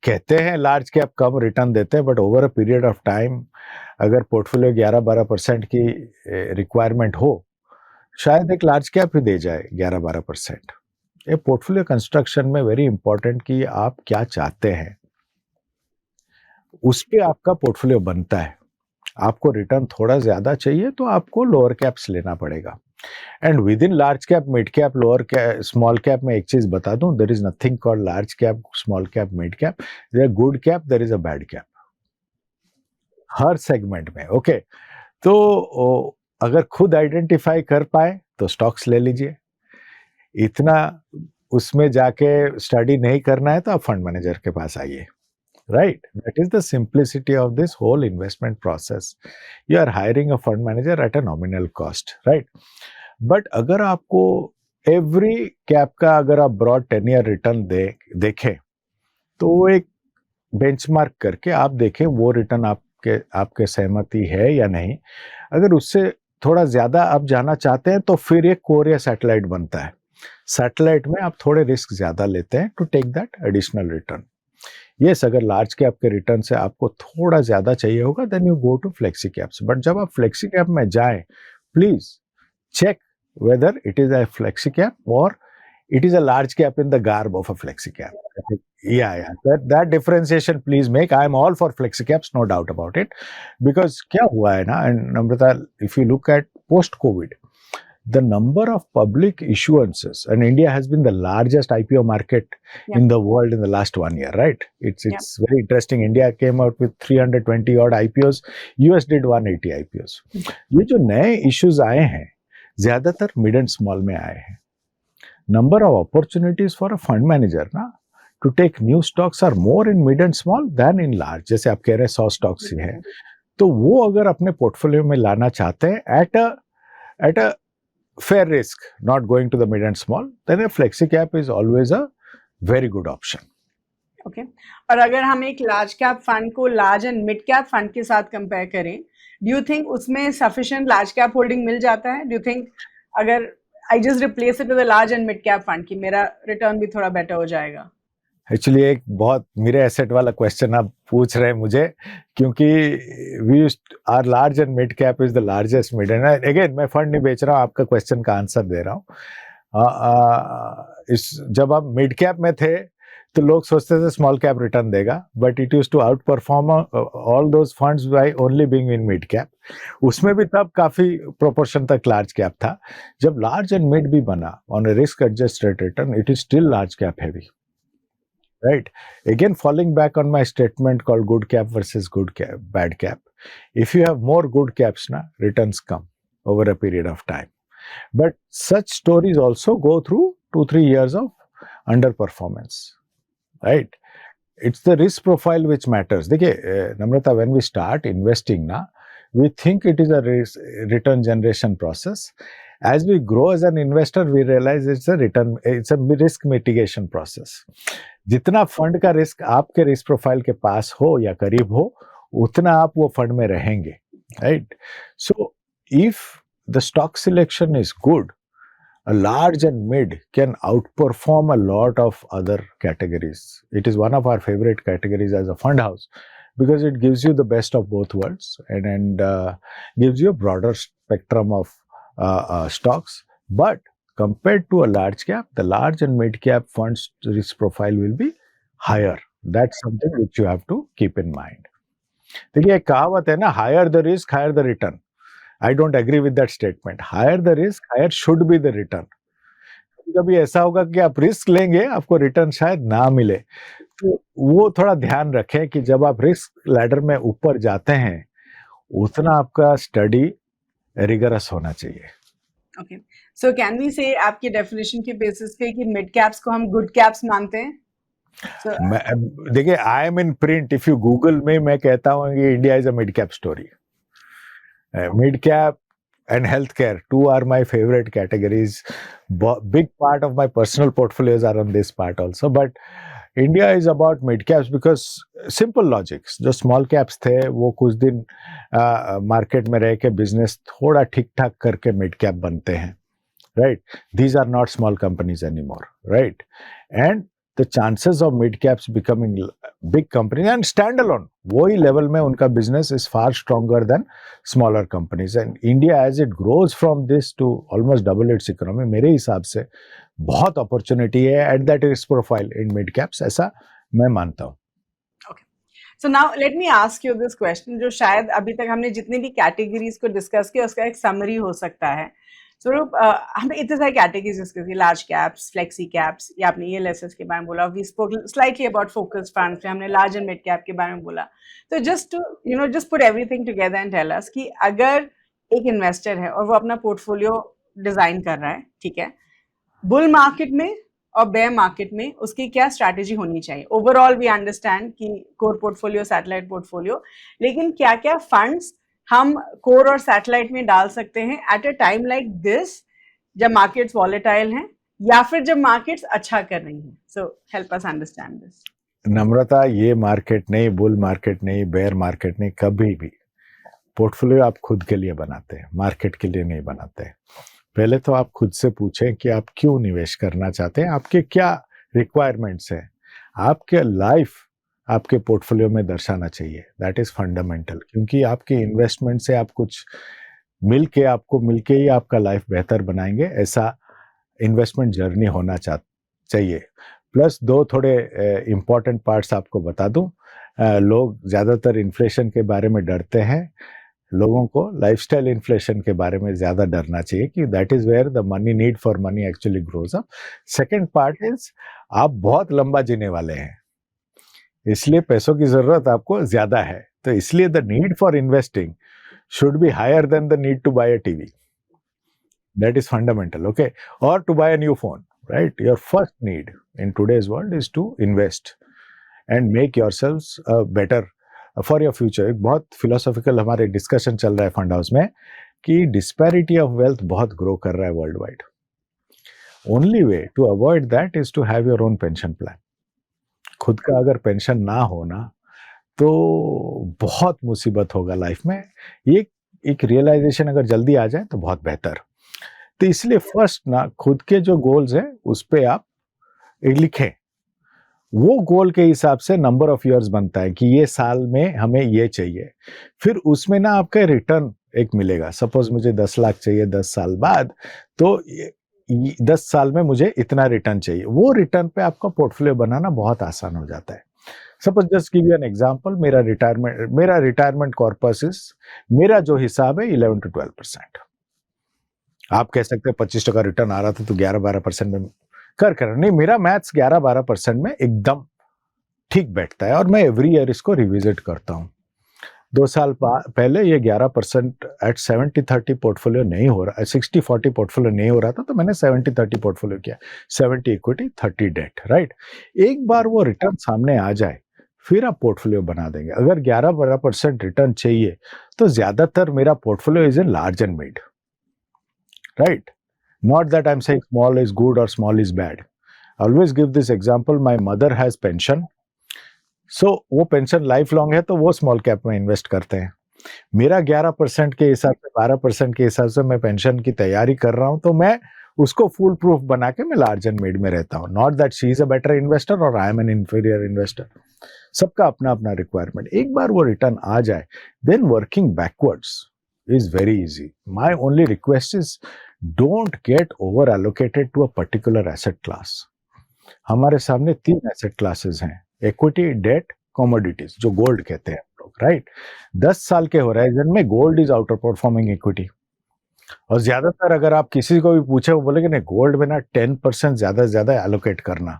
कहते हैं लार्ज कैप कम रिटर्न देते हैं, but over a period of time अगर portfolio 11-12% की requirement हो, शायद एक लार्ज कैप ही दे जाए 11-12%. ये पोर्टफोलियो कंस्ट्रक्शन में वेरी इंपॉर्टेंट कि आप क्या चाहते हैं, उस पे आपका पोर्टफोलियो बनता है. आपको रिटर्न थोड़ा ज्यादा चाहिए तो आपको लोअर कैप्स लेना पड़ेगा. And within large cap, mid cap, lower cap, small cap में एक चीज बता दूं, there is nothing called large cap, small cap, mid cap. There is good cap, there is a bad cap हर segment में. Okay तो अगर खुद आइडेंटिफाई कर पाए तो स्टॉक्स ले लीजिए. इतना उसमें जाके स्टडी नहीं करना है तो आप फंड मैनेजर के पास आइए, right? That is the simplicity of this whole investment process. You are hiring a fund manager at a nominal cost, right? But अगर आपको every cap का अगर आप broad 10-year return देखें तो वो एक benchmark करके आप देखें वो रिटर्न आपके सहमति है या नहीं. अगर उससे थोड़ा ज्यादा आप जाना चाहते हैं तो फिर एक कोर या सैटेलाइट बनता है. सैटेलाइट में आप थोड़े रिस्क ज्यादा लेते हैं to take that additional return. Yes, अगर लार्ज कैप के रिटर्न से आपको थोड़ा ज्यादा चाहिए होगा then you go to flexi caps. But जब आप फ्लेक्सी कैप में जाएं, please check whether it is a flexi cap और it is a large cap in the garb of a flexi cap. Yeah. That differentiation please make. I am all for flexi caps, no doubt about it. Because क्या हुआ है ना, and Namrata, if you look at post-COVID, the number of public issuances, and India has been the largest IPO market in the world in the last 1 year, right? It's very interesting. India came out with 320 odd IPOs. US did 180 IPOs. ये जो नए issues आए हैं, ज्यादातर mid and small में आए हैं. Number of opportunities for a fund manager ना to take new stocks are more in mid and small than in large. जैसे आप कह रहे हैं 100 stocks ही हैं, तो वो अगर अपने पोर्टफोलियो में लाना चाहते हैं at a fair risk, not going to the mid and small, then a flexi cap is always a very good option. Okay और अगर हम एक लार्ज कैप फंड को large and mid cap fund के साथ कंपेयर करें, do you think उसमें sufficient large cap holding मिल जाता है? डू यू थिंक अगर I just replace it with a large and mid cap fund कि मेरा रिटर्न भी थोड़ा बेटर हो जाएगा? एक्चुअली एक बहुत मेरे एसेट वाला क्वेश्चन आप पूछ रहे हैं मुझे, क्योंकि we are large and mid cap is the largest mid and again मैं फंड नहीं बेच रहा हूँ, आपका क्वेश्चन का आंसर दे रहा हूँ. जब आप मिड कैप में थे तो लोग सोचते थे स्मॉल कैप रिटर्न देगा, but it used to outperform all those funds by only being in mid cap. उसमें भी तब काफी प्रोपोर्शन तक लार्ज कैप था. जब लार्ज एंड मिड भी बना on A risk adjusted return, it is still large cap heavy. Right. Again, falling back on my statement called good cap versus good cap, bad cap. If you have more good caps, returns come over a period of time. But such stories also go through 2-3 years of underperformance. Right. It's the risk profile which matters. देखिए Namrata, when we start investing we think it is a return generation process. As we grow as an investor, we realize it's a risk mitigation process. जितना fund का risk आपके risk profile के पास हो या करीब हो, उतना आप वो फंड में रहेंगे. Right. So if the stock selection is good, a large and mid can outperform a lot of other categories. It is one of our favorite categories as a fund house because it gives you the best of both worlds and gives you a broader spectrum of stocks. But compared to a large cap, the large and mid cap funds risk profile will be higher. That's something which you have to keep in mind. देखिए एक कहावत है ना, higher the risk, higher the return. I don't agree with that statement. Higher the risk, higher should be the return. कभी ऐसा होगा कि आप रिस्क लेंगे, आपको रिटर्न शायद ना मिले, तो वो थोड़ा ध्यान रखें कि जब आप रिस्क लैडर में ऊपर जाते हैं, उतना आपका स्टडी रिगरस होना चाहिए. ओके, सो कैन वी से आपकी डेफिनेशन के बेसिस पे कि मिड कैप्स को हम गुड कैप्स मानते हैं? देखिए, I am in print. If you Google में, मैं कहता हूँ कि India is a mid cap story. Mid cap and healthcare, two are my favorite categories. Big part of my personal portfolios are on this part also. But India is about mid caps because simple logics. जो small caps थे वो कुछ दिन market में रह के business थोड़ा ठीक ठाक करके mid cap बनते हैं. Right? These are not small companies anymore. Right? And the chances of mid caps becoming big companies and standalone, वही level में उनका business is far stronger than smaller companies. And India, as it grows from this to almost double its economy, मेरे हिसाब से बहुत opportunity है at that risk profile in mid caps, ऐसा मैं मानता हूँ. Okay. So now let me ask you this question, जो शायद अभी तक हमने जितनी भी कैटेगरीज को डिस्कस किया उसका एक समरी हो सकता है. स्वरूप, हमने इतने सारे कैटेगरीज डिस्कस की, लार्ज कैप्स, फ्लेक्सी कैप्स, या आपने ELSS के बारे में बोला, we spoke slightly about focus funds, हमने लार्ज एंड मिड कैप के बारे में बोला. तो just to just put everything together and tell us कि अगर एक इन्वेस्टर है और वो अपना पोर्टफोलियो डिजाइन कर रहा है, ठीक है, बुल मार्केट में और बेयर मार्केट में उसकी क्या स्ट्रैटेजी होनी चाहिए? ओवरऑल वी अंडरस्टैंड कि कोर पोर्टफोलियो, सैटेलाइट पोर्टफोलियो, लेकिन क्या क्या फंड्स हम कोर और सैटेलाइट में डाल सकते हैं at a time like this, जब मार्केट्स वॉलेटाइल हैं या फिर जब मार्केट्स अच्छा कर रही हैं? So help us understand this. Namrata, ये मार्केट नहीं, बुल मार्केट नहीं, बेयर मार्केट नहीं, कभी भी पोर्टफोलियो आप खुद के लिए बनाते हैं, मार्केट के लिए नहीं बनाते. पहले तो आप खुद से पूछें कि आप क्यों निवेश करना चाहते हैं, आपके क्या रिक्वायरमेंट्स हैं, आपके लाइफ आपके पोर्टफोलियो में दर्शाना चाहिए. दैट इज फंडामेंटल, क्योंकि आपके इन्वेस्टमेंट से आप कुछ आपको मिलके ही आपका लाइफ बेहतर बनाएंगे, ऐसा इन्वेस्टमेंट जर्नी होना चाहिए. प्लस दो थोड़े इम्पॉर्टेंट पार्ट्स आपको बता दूं. लोग ज़्यादातर इन्फ्लेशन के बारे में डरते हैं. लोगों को लाइफस्टाइल इन्फ्लेशन के बारे में ज़्यादा डरना चाहिए कि that is where the money, need for money actually grows up. Second part is, आप बहुत लंबा जीने वाले हैं, इसलिए पैसों की ज़रूरत आपको ज़्यादा है, तो इसलिए the need for investing should be higher than the need to buy a TV. That is fundamental. Okay, और to buy a new phone. right? Your first need in today's world is to invest and make yourselves better for your future. एक बहुत philosophical हमारे discussion चल रहा है fund house में कि disparity of wealth बहुत grow कर रहा है world wide. Only way to avoid that is to have your own pension plan. खुद का अगर पेंशन ना हो ना तो बहुत मुसीबत होगा लाइफ में. ये एक रियलाइजेशन अगर जल्दी आ जाए तो बहुत बेहतर. तो इसलिए फर्स्ट ना खुद के जो गोल्स हैं उस पे आप लिखें. वो गोल के हिसाब से नंबर ऑफ इयर्स बनता है कि ये साल में हमें ये चाहिए. फिर उसमें ना आपका रिटर्न एक मिलेगा. सपोज मुझे 10 लाख चाहिए 10 साल बाद, तो 10 साल में मुझे इतना रिटर्न चाहिए. वो रिटर्न पे आपका पोर्टफोलियो बनाना बहुत आसान हो जाता है. Suppose just give you an example, मेरा रिटायरमेंट कॉर्पस इज, मेरा जो हिसाब है 11 to 12%. आप कह सकते हैं 25% रिटर्न आ रहा था तो 11-12% में कर नहीं, मेरा मैथ्स 11-12% में एकदम ठीक बैठता है और मैं एवरी ईयर इसको रिविजिट करता हूँ. 2 साल पहले ये 11% एट 70-30 पोर्टफोलियो नहीं हो रहा, 60-40 पोर्टफोलियो नहीं हो रहा था, तो मैंने 70-30 पोर्टफोलियो किया. 70 इक्विटी 30 डेट, राइट. एक बार वो रिटर्न सामने आ जाए फिर आप पोर्टफोलियो बना देंगे. अगर 11-12% रिटर्न चाहिए तो ज्यादातर मेरा portfolio is in large and mid, right. Not that I'm saying small is good or small is bad. I always give this example. My mother has pension. So वो पेंशन लाइफ लॉन्ग है तो वो small cap में invest करते हैं. मेरा 11% के हिसाब से 12% के हिसाब से मैं पेंशन की तैयारी कर रहा हूं, तो मैं उसको फुल प्रूफ बना के मैं लार्ज एंड मिड में रहता हूं. Not that she is a better investor और I am an inferior investor. सबका अपना अपना रिक्वायरमेंट. एक बार वो रिटर्न आ जाए then working backwards is very easy. My only request is don't get over allocated to a particular asset class. हमारे सामने 3 asset classes हैं, equity, debt, commodities, जो gold कहते हैं हम लोग, राइट. 10 साल के होराइजन में gold is outer performing equity. और ज्यादातर अगर आप किसी को भी पूछे वो बोलेंगे नहीं, गोल्ड में ना 10% ज्यादा से ज्यादा एलोकेट करना.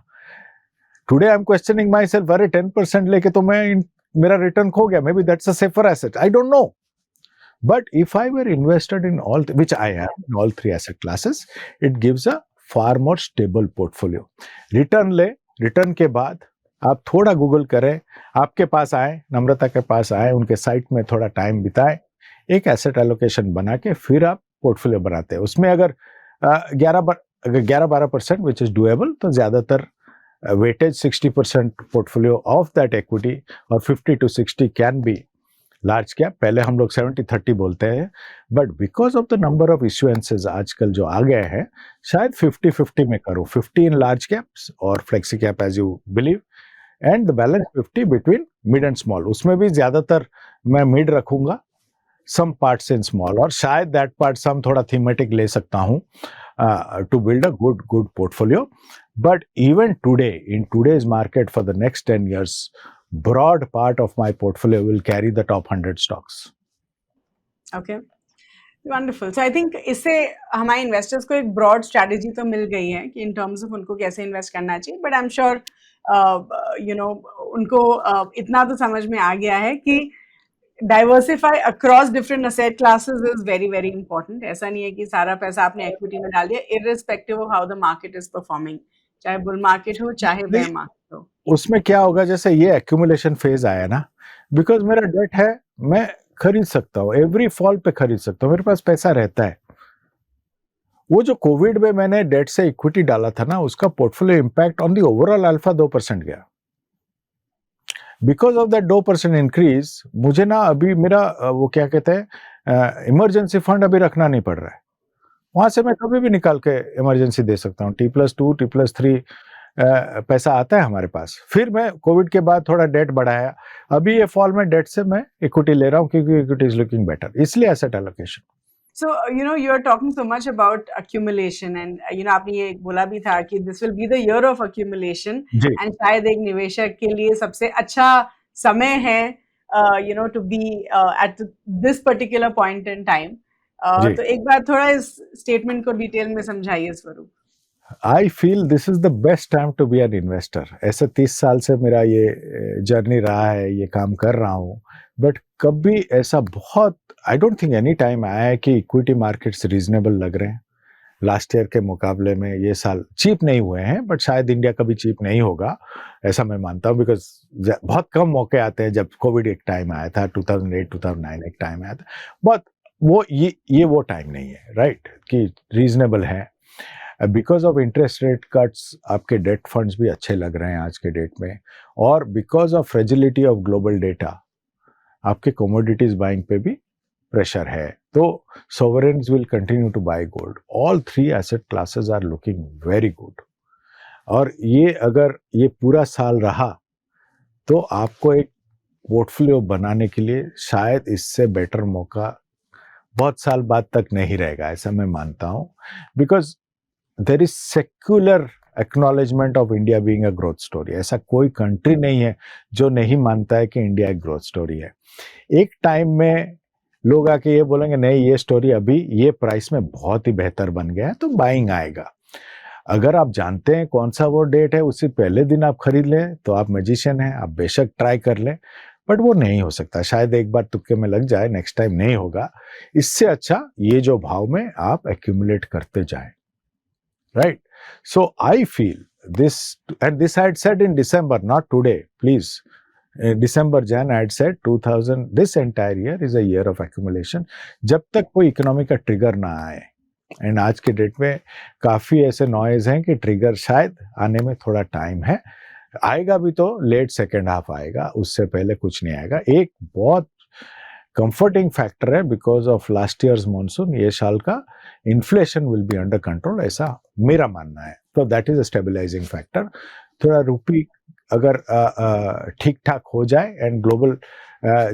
Today I am questioning my self, अरे 10% लेके तो मेरा रिटर्न खो गया. May be that's a safer asset, I don't know. But if I were invested in all, which I am, in all 3 asset classes, it gives a far more stable portfolio. Return ले, return के बाद आप थोड़ा Google करें, आपके पास आए, नम्रता के पास आए, उनके साइट में थोड़ा टाइम बिताएं, एक एसेट एलोकेशन बना के फिर आप पोर्टफोलियो बनाते हैं. उसमें अगर 11-12% विच इज डूएबल, तो ज्यादातर weightage 60% portfolio of that equity और 50 to 60 can be large cap. पहले हम लोग 70-30 बोलते हैं, but because of the number of issuances आजकल जो आ गए हैं, शायद 50-50 में करूं. 50 इन लार्ज कैप्स और flexi cap as you believe, and the balance 50 between mid and small. उसमें भी ज्यादातर मैं मिड रखूंगा, सम पार्ट्स इन स्मॉल, और शायद दैट पार्ट सम थोड़ा थीमेटिक ले सकता हूं to build a good portfolio. But even today, in today's market, for the next 10 years, broad part of my portfolio will carry the top 100 stocks. Okay, wonderful. So I think इससे हमारे investors को एक broad strategy तो मिल गई है कि in terms of उनको कैसे इन्वेस्ट करना चाहिए. बट आई एम श्योर उनको इतना तो समझ में आ गया है कि diversify across different asset classes is very very important. ऐसा नहीं है कि सारा पैसा आपने इक्विटी में डाल दिया irrespective of how the market is performing, चाहे बुल मार्केट हो चाहे बेयर मार्केट हो. उसमें क्या होगा, जैसे ये एक्यूमुलेशन फेज आया ना, बिकॉज मेरा डेट है, मैं खरीद सकता हूँ, एवरी फॉल पे खरीद सकता हूँ, मेरे पास पैसा रहता है. वो जो कोविड में मैंने डेट से इक्विटी डाला था ना, उसका portfolio impact on the overall alpha 2% गया. बिकॉज ऑफ दैट 2% इंक्रीज, मुझे ना अभी मेरा वो क्या कहते हैं इमरजेंसी फंड अभी रखना नहीं पड़ रहा है. वहां से मैं कभी भी निकाल के इमरजेंसी दे सकता हूँ. T+2 T+3 पैसा आता है हमारे पास. फिर मैं कोविड के बाद थोड़ा डेट बढ़ाया, अभी ये फॉल में डेट से मैं इक्विटी ले रहा हूँ क्योंकि इक्विटी इज लुकिंग बेटर, इसलिए asset allocation. So, you are talking so much about accumulation and, आपने ये बोला भी था कि this will be the year of accumulation and शायद एक निवेशक के लिए सबसे अच्छा समय है, to be at this particular point in time. तो एक बार थोड़ा इस स्टेटमेंट को डिटेल में समझाइए स्वरूप. I feel this is the best time to be an investor. ऐसे 30 साल से मेरा ये जर्नी रहा है, ये काम कर रहा हूँ, बट कभी ऐसा बहुत, I don't think any time आया है कि इक्विटी मार्केट्स रीजनेबल लग रहे हैं. लास्ट ईयर के मुकाबले में ये साल चीप नहीं हुए हैं, बट शायद इंडिया कभी चीप नहीं होगा, ऐसा मैं मानता हूँ, बिकॉज बहुत कम मौके आते हैं। जब कोविड एक टाइम आया था, 2008 2009 एक टाइम आया था, बहुत वो ये वो टाइम नहीं है, राइट, कि रीजनेबल है। Because of interest rate cuts आपके डेट फंड्स भी अच्छे लग रहे हैं आज के डेट में, और because of fragility of global data आपके कमोडिटीज बाइंग पे भी प्रेशर है। तो sovereigns will continue to buy gold. All three asset classes are looking very good. और ये अगर ये पूरा साल रहा तो आपको एक पोर्टफोलियो बनाने के लिए शायद इससे बेटर मौका बहुत साल बाद तक नहीं रहेगा, ऐसा मैं मानता हूँ। Because there is secular acknowledgement of India being a growth story. ऐसा कोई कंट्री नहीं है जो नहीं मानता है कि इंडिया एक ग्रोथ स्टोरी है। एक टाइम में लोग आके ये बोलेंगे नहीं, ये स्टोरी अभी ये प्राइस में बहुत ही बेहतर बन गया है, तो बाइंग आएगा। अगर आप जानते हैं कौन सा वो डेट है, उससे पहले दिन आप खरीद लें तो आप मैजिशियन हैं, आप बेशक ट्राई कर लें, बट वो नहीं हो सकता। शायद एक बार तुक्के में लग जाए, नेक्स्ट टाइम नहीं होगा। इससे अच्छा ये जो भाव में आप एक्यूमुलेट करते जाएं, right. So I feel this, and this I had said in December, not today, please. December, Jan, I had said 2000, this entire year is a year of accumulation, जब तक कोई इकोनॉमी का ट्रिगर ना आए। And आज के date में काफ़ी ऐसे नॉइज हैं कि ट्रिगर शायद आने में थोड़ा टाइम है, आएगा भी तो लेट सेकेंड हाफ आएगा, उससे पहले कुछ नहीं आएगा। एक बहुत कंफर्टिंग फैक्टर है because of last year's monsoon, ये साल का inflation will be under control, ऐसा मेरा मानना है। तो that is a stabilizing factor. थोड़ा रुपी अगर ठीक ठाक हो जाए एंड ग्लोबल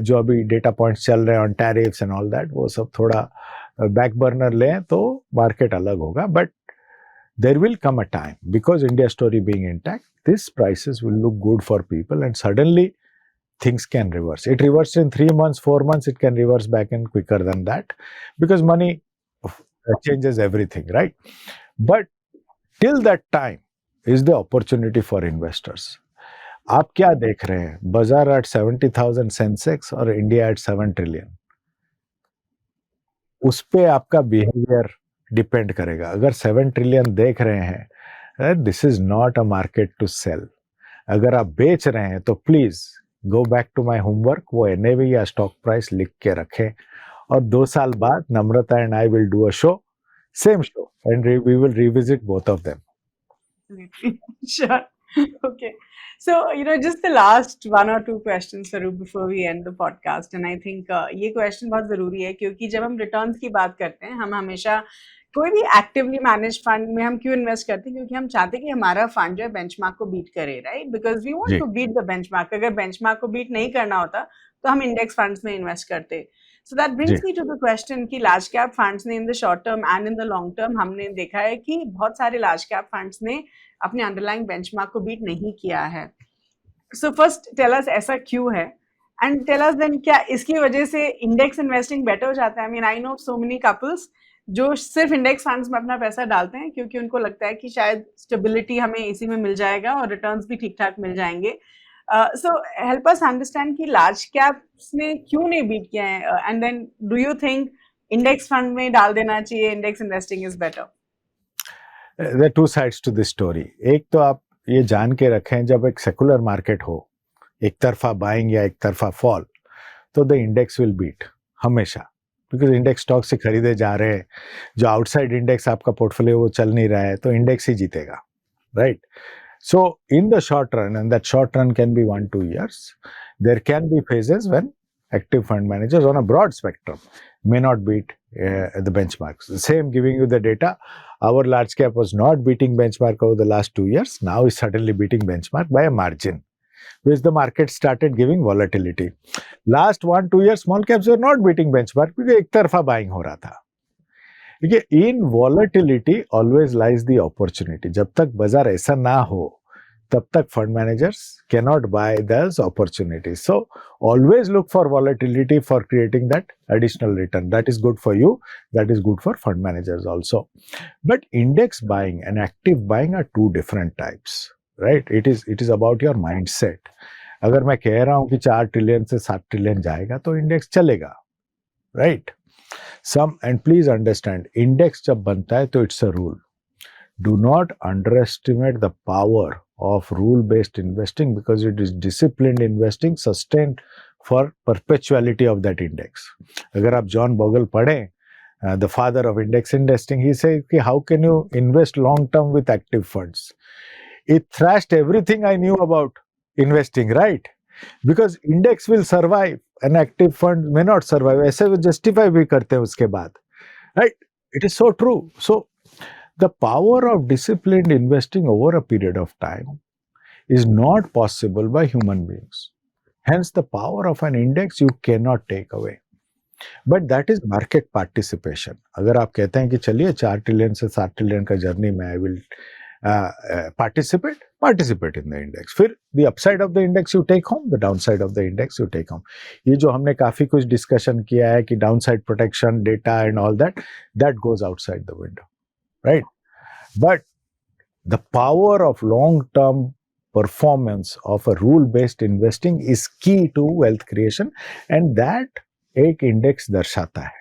जो अभी डेटा पॉइंट्स चल रहे हैं on tariffs and all that, वो सब थोड़ा बैक बर्नर लें तो मार्केट अलग होगा। But there will come a time, because India story being intact, this prices will look good for people and suddenly things can reverse. It reversed in 3 months, 4 months, it can reverse back in quicker than that because money changes everything, right? But till that time is the opportunity for investors. आप क्या देख रहे हैं? बाजार at 70,000 Sensex और India at 7 trillion, उस पे आपका बिहेवियर डिपेंड करेगा। अगर 7 ट्रिलियन देख रहे हैं, this is not a market to sell. अगर आप बेच रहे हैं तो please go back to my homework, वो एनएवी या स्टॉक प्राइस लिख के रखें, और 2 साल बाद Namrata and I will do a show, same show, and we will revisit both of them. Sure. Okay. So, just the last 1 or 2 questions, Sarup, before we end the podcast. And I think ये question बहुत ज़रूरी है, क्योंकि जब हम returns की बात करते हैं, हम हमेशा कोई भी एक्टिवली मैनेज फंड में हम क्यों इन्वेस्ट करते हैं? क्योंकि हम चाहते हैं कि हमारा फंड जो है बेंचमार्क को बीट करे, राइट? बिकॉज वी वांट जी। To beat the benchmark. अगर बेंचमार्क को बीट नहीं करना होता तो हम इंडेक्स फंड्स में इन्वेस्ट करते। So that brings me to the question कि लार्ज कैप फंड्स ने in the short term and in the long term हमने देखा है कि बहुत सारे लार्ज कैप फंड्स ने अपने अंडरलाइंग बेंचमार्क को बीट नहीं किया है। सो फर्स्ट टेल अस ऐसा क्यों है, एंड टेल अस देन क्या इसकी वजह से इंडेक्स इन्वेस्टिंग बेटर हो जाता है? I mean I know so many couples जो सिर्फ इंडेक्स फंड्स में अपना पैसा डालते हैं क्योंकि उनको लगता है कि शायद स्टेबिलिटी हमें इसी में मिल जाएगा और रिटर्न्स भी ठीक ठाक मिल जाएंगे। सो हेल्प अस अंडरस्टैंड कि लार्ज कैप्स ने क्यों नहीं बीट किया है, and then do you think index fund में डाल देना चाहिए, index investing is better? There are two sides to this story. एक तो आप ये जान के रखें, जब एक सेकुलर मार्केट हो, एक तरफा बाइंग या एक तरफा फॉल, तो द इंडेक्स विल बीट हमेशा, बिकॉज इंडेक्स स्टॉक से खरीदे जा रहे हैं। जो आउटसाइड इंडेक्स आपका पोर्टफोलियो वो चल नहीं रहा है, तो इंडेक्स ही जीतेगा, right? So in the short run, and that short run can be 1-2 years, there can be phases when active fund managers on a broad spectrum may not beat the benchmarks. Same, giving you the data, our large cap was not beating benchmark over the last 2 years. Now is suddenly beating benchmark by a margin, which the market started giving volatility. Last 1-2 years, small caps were not beating benchmark क्योंकि एक तरफा buying हो रहा था। देखिए, in volatility always lies the opportunity. जब तक बाजार ऐसा ना हो, तब तक fund managers cannot buy these opportunities. So always look for volatility for creating that additional return. That is good for you, that is good for fund managers also. But index buying and active buying are 2 different types, right? It is about your mindset. अगर मैं कह रहा हूं कि 4 trillion से 7 trillion जाएगा तो index चलेगा, right? Some, and please understand, index जब बनता है तो it's a rule. Do not underestimate the power of rule-based investing because it is disciplined investing sustained for perpetuality of that index. अगर आप जॉन बोगल पढ़ें, the father of index investing, he says, how can you invest long term with active funds? It thrashed everything I knew about investing, right? Because index will survive, an active fund may not survive. ऐसे वो justify भी करते हैं उसके बाद, right? It is so true. So the power of disciplined investing over a period of time is not possible by human beings. Hence, the power of an index you cannot take away. But that is market participation. अगर आप कहते हैं कि चलिए 4 trillion से 7 trillion का journey में I will participate in the index. फिर the upside of the index you take home, the downside of the index you take home. ये जो हमने काफी कुछ डिस्कशन किया है कि downside protection, data and all that, that goes outside the window, right? But the power of long-term performance of a rule-based investing is key to wealth creation, and that एक index दर्शाता है,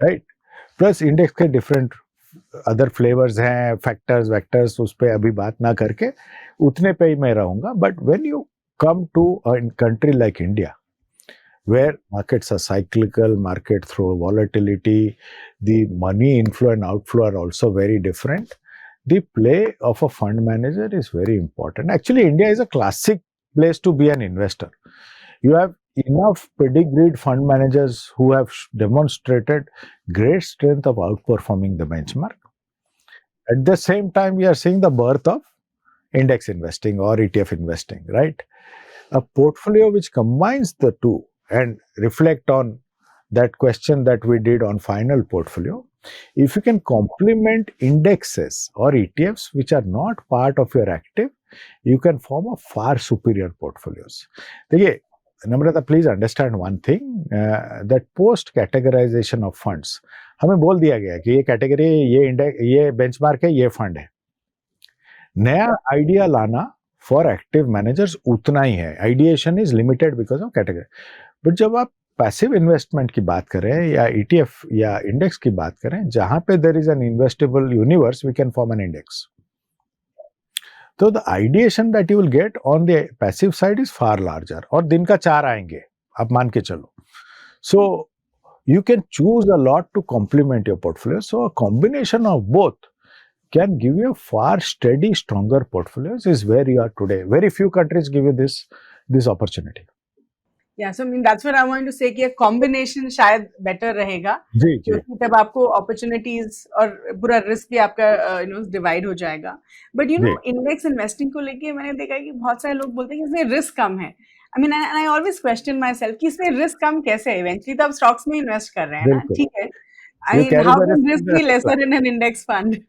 right? Plus index के different other flavours हैं, factors vectors, उस पर अभी बात ना करके उतने पे ही मैं रहूंगा. But when you come to a country like India where markets are cyclical, market through volatility, the money inflow and outflow are also very different. The play of a fund manager is very important. Actually, India is a classic place to be an investor. You have enough pedigreed fund managers who have demonstrated great strength of outperforming the benchmark. At the same time, we are seeing the birth of index investing or ETF investing, right? A portfolio which combines the two and reflect on that question that we did on final portfolio. If you can complement indexes or ETFs which are not part of your active, you can form a far superior portfolios. देखिए, Namrata, please understand one thing, that post categorization of funds, हमें बोल दिया गया कि ये category, ये index, ये benchmark है, ये फंड है. नया आइडिया लाना फॉर एक्टिव मैनेजर्स उतना ही है. Ideation is limited because of category. But जब आप पैसिव इन्वेस्टमेंट की बात करें या ईटीएफ या इंडेक्स की बात करें, जहां पे there is an investable universe, we can form an index. तो the ideation that you will get on the passive side is far larger. और दिन का 4 आएंगे, आप मान के चलो. सो you can choose a lot to complement your portfolio. So a combination of both can give you a far steady, stronger portfolios is where you are today. Very few countries give you this opportunity. Yeah, so I mean that's what I wanted to say कि combination शायद better रहेगा, क्योंकि तब आपको opportunities और पूरा risk भी आपका divide हो जाएगा. But you know index investing को लेके मैंने देखा है कि बहुत सारे लोग बोलते हैं कि इसमें risk कम है. I mean, and I always question myself कि इसमें risk कम कैसे है? Eventually तो आप stocks में invest कर रहे हैं ना, ठीक है? I mean, how can risk be lesser in an index fund?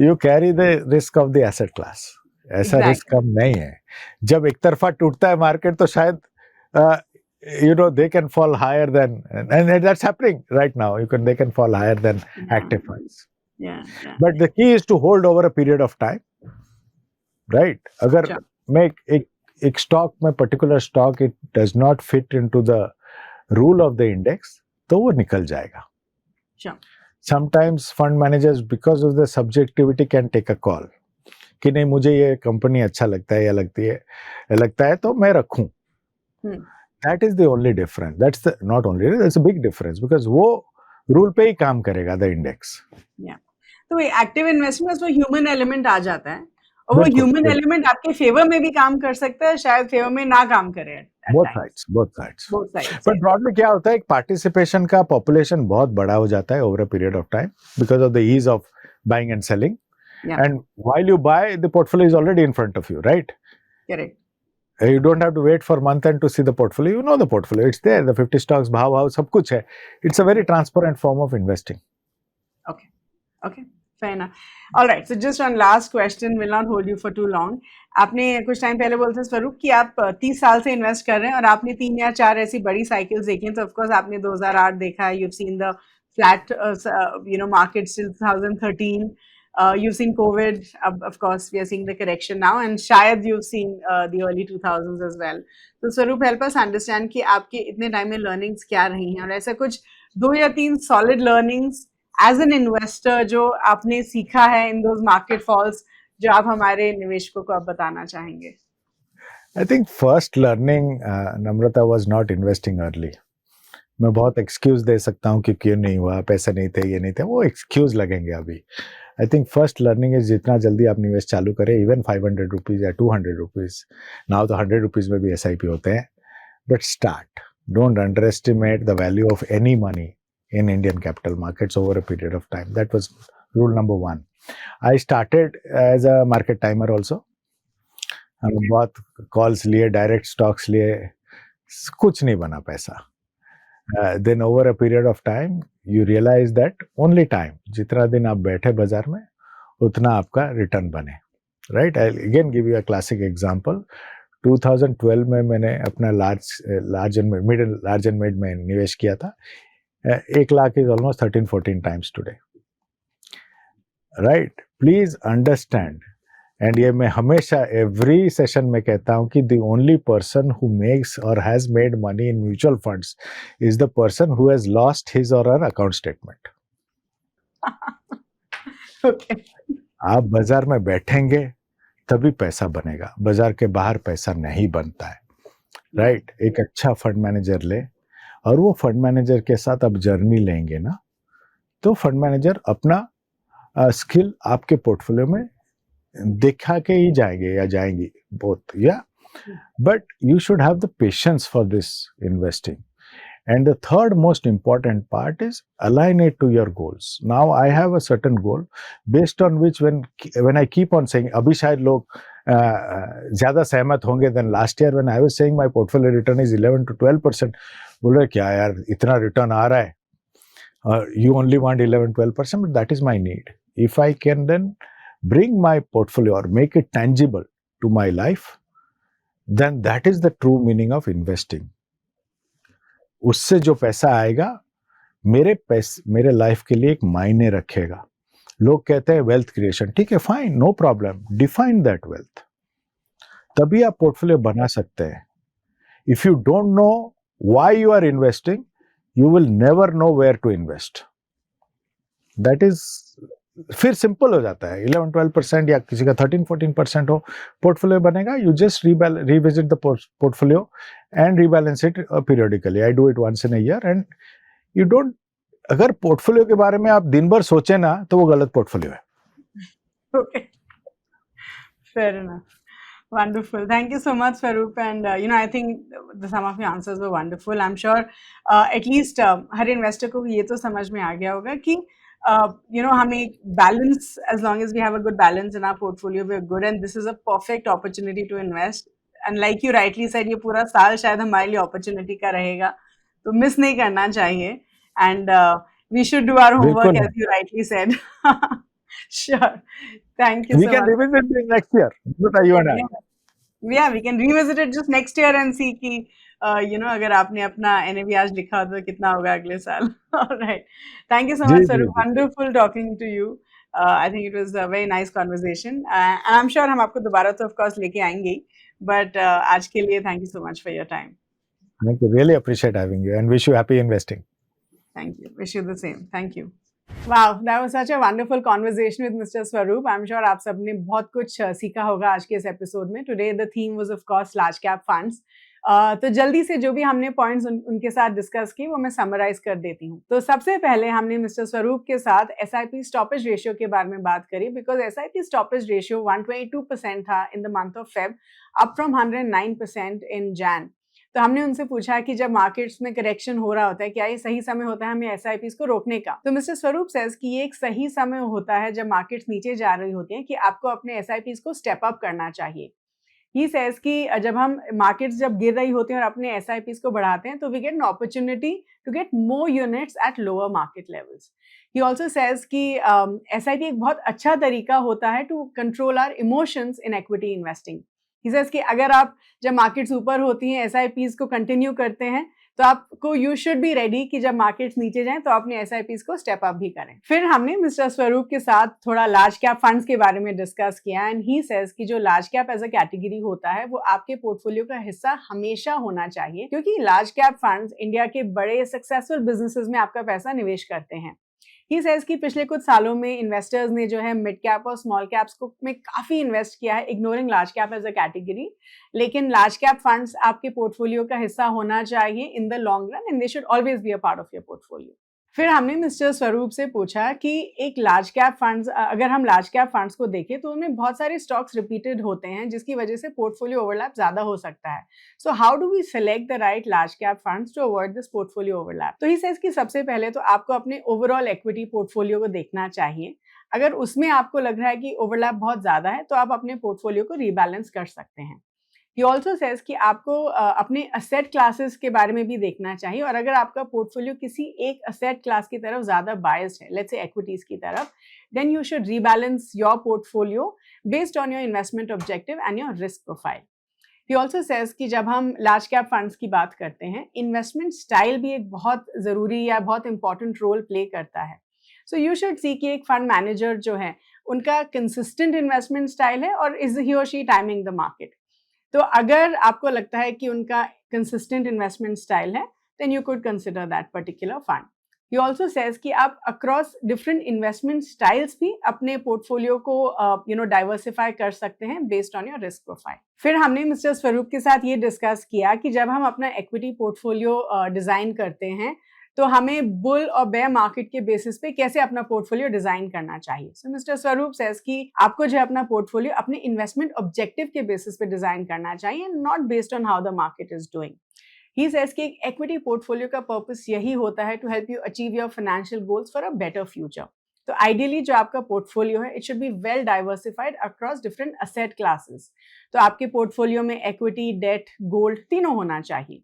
You carry the risk of the asset class. ऐसा risk कम नहीं है. जब एक तरफा टूटता है मार्केट तो शायद they can fall higher than, and that's happening right now. They can fall higher than active funds. Yeah. But the key is to hold over a period of time, right? अगर मैं एक stock में particular stock it does not fit into the rule of the index, तो वो निकल जाएगा. Sometimes fund managers because of the subjectivity can take a call कि नहीं मुझे ये कंपनी अच्छा लगता है या लगता है तो मैं रखूं. That is the only difference. That's the not only, that's a big difference because वो रूल पे ही काम करेगा the index. Yeah. तो एक्टिव इन्वेस्टमेंट में ह्यूमन एलिमेंट आ जाता है और वो ह्यूमन एलिमेंट आपके फेवर में भी काम कर सकता है, शायद फेवर में ना काम करे. both sides. But broadly क्या होता है, एक पार्टिसिपेशन का पॉपुलेशन बहुत बड़ा हो जाता है over a period of time because of the ease of buying and selling. And while you buy, the portfolio is already in front of you, right? Correct. You don't have to wait for a month and to see the portfolio. You know the portfolio. It's there. The 50 stocks, भाव सब कुछ है. It's a very transparent form of investing. Okay. Fair enough. All right. So just one last question. Will not hold you for too long. आपने कुछ time पहले बोलते थे स्वरूप कि आप 30 साल से इन्वेस्ट कर रहे हैं और आपने 3 या 4 ऐसी बड़ी साइकिल्स देखी हैं. तो ऑफ कोर्स आपने 2008 देखा है. You've seen the flat, market till 2013. You've seen COVID, of course, we are seeing the correction now, and shayad you've seen the early 2000s as well. तो स्वरूप help us understand कि आपके इतने time में learnings क्या रही हैं और ऐसा कुछ 2 या 3 solid learnings as an investor जो आपने सीखा है in those market falls जो आप हमारे निवेशकों को अब बताना चाहेंगे. I think first learning, Namrata, was not investing early. मैं बहुत एक्सक्यूज दे सकता हूँ कि क्यों नहीं हुआ, पैसे नहीं थे, ये नहीं थे, वो एक्सक्यूज लगेंगे अभी. I think first learning is जितना जल्दी आप निवेश चालू करें, इवन 500 रुपीज़ या 200 रुपीज़, नाउ तो 100 रुपीज़ में भी SIP होते हैं, but start. Don't under estimate the value of any money in Indian capital markets over a period of time. That was rule number 1. I started as a market timer also. हमने बहुत calls लिए, direct stocks लिए, कुछ नहीं बना पैसा. Then over a period of time you realize that only time, जितना दिन आप बैठे बाजार में उतना आपका रिटर्न बने. Right? I'll again give you a classic example. 2012 में मैंने अपना large and mid में निवेश किया था. 1 lakh is almost 13-14 times today. Right? Please understand. And ये मैं हमेशा every session में कहता हूँ कि the only person who makes or has made money in mutual funds is the person who has lost his or her account statement. Okay. आप बाजार में बैठेंगे तभी पैसा बनेगा, बाजार के बाहर पैसा नहीं बनता है. राइट? एक अच्छा फंड मैनेजर ले और वो फंड मैनेजर के साथ आप जर्नी लेंगे ना, तो फंड मैनेजर अपना स्किल आपके पोर्टफोलियो में दिखा के ही जाएंगे या जाएंगी बोथ. या but you should have the patience for this investing. And the third most important part is align it to your goals. Now I have a certain goal based on which when I keep on saying, अभी शायद लोग ज़्यादा सहमत होंगे than last year when I was saying my portfolio return is 11 to 12%. बोल रहे क्या यार इतना रिटर्न आ रहा है, you only want 11-12%, but that is my need. If I can then bring my portfolio or make it tangible to my life, then that is the true meaning of investing. उससे जो पैसा आएगा मेरे life के लिए एक मायने रखेगा. लोग कहते हैं वेल्थ क्रिएशन, ठीक है, fine, no problem, define that wealth, तभी आप पोर्टफोलियो बना सकते हैं. If you don't know why you are investing, you will never know where to invest. That is, फिर सिंपल हो जाता है. 11-12% या किसी का 13-14% हो, पोर्टफोलियो बनेगा. You just revisit the portfolio and rebalance it periodically. I do it once in a year. And you don't, अगर पोर्टफोलियो के बारे में आप दिन भर सोचे ना, तो वो गलत पोर्टफोलियो है. Okay. Fair enough. Wonderful. Thank you so much, Swaroop. And I think some of your answers were wonderful. I'm sure at least her investor को ये तो समझ में आ गया होगा कि हमें balance, as long as we have a good balance in our portfolio, we're good, and this is a perfect opportunity to invest. And like you rightly said, ये पूरा साल शायद हमारे लिए opportunity का रहेगा, तो miss नहीं करना चाहिए. And we should do our homework, as you rightly said. Sure. Thank you so much. We can revisit it next year. You and I. Yeah, we can revisit it just next year and see कि अगर आपने अपना NAV आज लिखा तो कितना होगा अगले साल. All right. Thank you so much, sir. Wonderful talking to you. I think it was a very nice conversation. And I'm sure हम आपको दोबारा तो of course लेके आएंगे. But आज के लिए thank you so much for your time. Thank you. Really appreciate having you and wish you happy investing. Thank you. Wish you the same. Thank you. Wow, that was such a wonderful conversation with Mr. Swaroop. I'm sure आप सबने बहुत कुछ सीखा होगा आज के इस episode में. Today the theme was of course large cap funds. तो जल्दी से जो भी हमने पॉइंट्स उनके साथ डिस्कस किए वो मैं समराइज कर देती हूँ. तो सबसे पहले हमने मिस्टर स्वरूप के साथ SIP स्टॉपेज रेशियो के बारे में बात करी, बिकॉज SIP स्टॉपेज रेशियो 122% था in the month of Feb, up from 109% इन जैन. तो हमने उनसे पूछा कि जब मार्केट्स में करेक्शन हो रहा होता है, क्या ये सही समय होता है हमें SIPs को रोकने का. तो मिस्टर स्वरूप सेज कि ये एक सही समय होता है जब मार्केट्स नीचे जा रही होती हैं कि आपको अपने SIPs को स्टेप अप करना चाहिए. ही सेज कि जब हम मार्केट्स जब गिर रही होती हैं और अपने SIPs को बढ़ाते हैं तो we get an opportunity to get more units at lower market levels. He also says कि SIP एक बहुत अच्छा तरीका होता है to control our emotions in equity investing. He says कि अगर आप जब मार्केट्स ऊपर होती हैं SIPs को कंटिन्यू करते हैं तो आपको यू शुड बी रेडी कि जब मार्केट्स नीचे जाएं तो अपने SIPs को स्टेप अप भी करें। फिर हमने मिस्टर स्वरूप के साथ थोड़ा लार्ज कैप फंड्स के बारे में डिस्कस किया एंड ही सेज कि जो large cap as a category होता है वो आपके पोर्टफोलियो का हिस्सा हमेशा होना चाहिए, क्योंकि लार्ज कैप फंड्स इंडिया के बड़े सक्सेसफुल बिजनेसेस में आपका पैसा निवेश करते हैं। ही सेज कि पिछले कुछ सालों में इन्वेस्टर्स ने जो है मिड कैप और स्मॉल कैप्स को में काफी इन्वेस्ट किया है, ignoring large cap as a category. लेकिन लार्ज कैप फंड्स आपके पोर्टफोलियो का हिस्सा होना चाहिए in the long run and they should always be a part of your portfolio. फिर हमने मिस्टर स्वरूप से पूछा कि एक लार्ज कैप फंड्स, अगर हम लार्ज कैप फंड्स को देखें तो उनमें बहुत सारे स्टॉक्स रिपीटेड होते हैं जिसकी वजह से पोर्टफोलियो ओवरलैप ज्यादा हो सकता है। So how do we select the right large cap funds to avoid this portfolio overlap? तो ही सेज कि सबसे पहले तो आपको अपने ओवरऑल इक्विटी पोर्टफोलियो को देखना चाहिए। अगर उसमें आपको लग रहा है कि ओवरलैप बहुत ज्यादा है तो आप अपने पोर्टफोलियो को रीबैलेंस कर सकते हैं। He also says कि आपको अपने असेट क्लासेस के बारे में भी देखना चाहिए, और अगर आपका पोर्टफोलियो किसी एक असेट क्लास की तरफ ज्यादा बायस्ड है, लेट्स से इक्विटीज की तरफ, then you should rebalance your portfolio based on your investment objective and your risk profile. He also says कि जब हम लार्ज कैप फंड्स की बात करते हैं, इन्वेस्टमेंट स्टाइल भी एक बहुत जरूरी या बहुत इंपॉर्टेंट रोल प्ले करता है। सो यू शुड सी कि एक फंड मैनेजर जो है उनका कंसिस्टेंट इन्वेस्टमेंट स्टाइल है और इज ही और शी टाइमिंग द मार्केट। तो अगर आपको लगता है कि उनका कंसिस्टेंट इन्वेस्टमेंट स्टाइल है, then you could consider that particular fund. He also says कि आप अक्रॉस डिफरेंट इन्वेस्टमेंट स्टाइल्स भी अपने पोर्टफोलियो को डाइवर्सिफाई कर सकते हैं based on your risk profile. फिर हमने मिस्टर स्वरूप के साथ ये डिस्कस किया कि जब हम अपना इक्विटी पोर्टफोलियो डिजाइन करते हैं तो हमें बुल और बेयर मार्केट के बेसिस पे कैसे अपना पोर्टफोलियो डिजाइन करना चाहिए। सो मिस्टर स्वरूप सेज कि आपको जो है अपना पोर्टफोलियो अपने इन्वेस्टमेंट ऑब्जेक्टिव के बेसिस पे डिजाइन करना चाहिए, not based on how the market is doing. He says कि एक इक्विटी पोर्टफोलियो का पर्पस यही होता है to help you achieve your financial goals for a better future. तो आइडियली जो आपका पोर्टफोलियो है, it should be well diversified across different asset classes. तो आपके पोर्टफोलियो में इक्विटी, डेट, गोल्ड तीनों होना चाहिए।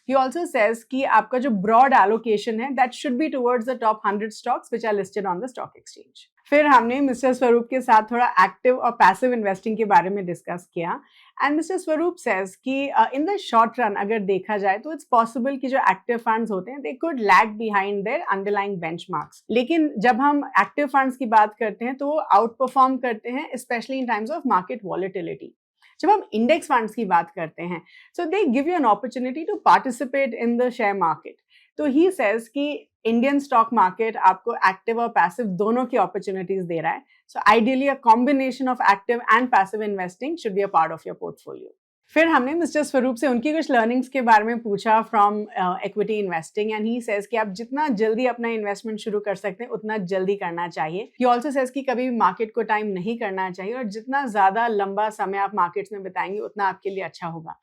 He also says कि आपका जो broad allocation है that should be towards the top 100 stocks which are listed on the stock exchange. फिर हमने मिस्टर स्वरूप के साथ थोड़ा एक्टिव और पैसिव इन्वेस्टिंग के बारे में डिस्कस किया एंड मिस्टर स्वरूप सेज कि इन द शॉर्ट रन अगर देखा जाए तो इट्स पॉसिबल कि जो एक्टिव फंड्स होते हैं they could lag behind there underlying benchmarks. लेकिन जब हम एक्टिव फंड्स की बात करते हैं तो वो आउट परफॉर्म करते हैं, specially in times of market volatility. जब हम इंडेक्स फंड्स की बात करते हैं, so they give you an opportunity to participate in the share market. तो ही सेज कि इंडियन स्टॉक मार्केट आपको एक्टिव और पैसिव दोनों की अपॉर्चुनिटीज दे रहा है। So ideally a combination of active and passive investing should be a part of your portfolio. फिर हमने मिस्टर स्वरूप से उनकी कुछ लर्निंग्स के बारे में पूछा from equity investing and he says कि आप जितना जल्दी अपना इन्वेस्टमेंट शुरू कर सकते हैं उतना जल्दी करना चाहिए। ही ऑल्सो सेज कि कभी भी मार्केट को टाइम नहीं करना चाहिए और जितना ज्यादा लंबा समय आप मार्केट्स में बिताएंगे उतना आपके लिए अच्छा होगा।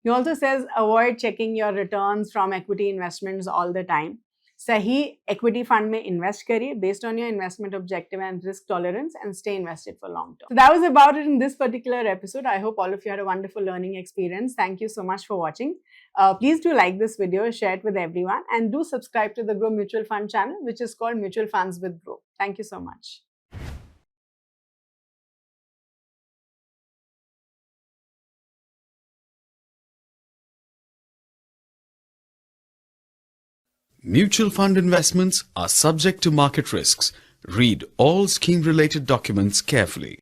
ही also says avoid checking your returns from equity investments all the time. सही इक्विटी फंड में इन्वेस्ट करिए based on your investment objective and risk tolerance and stay invested for long term. So that was about it in this particular episode. I hope all of you had a wonderful learning experience. Thank you so much for watching. Please do like this video, share it with everyone, and do subscribe to the Grow Mutual Fund channel, which is called Mutual Funds with Grow. Thank you so much. Mutual fund investments are subject to market risks. Read all scheme-related documents carefully.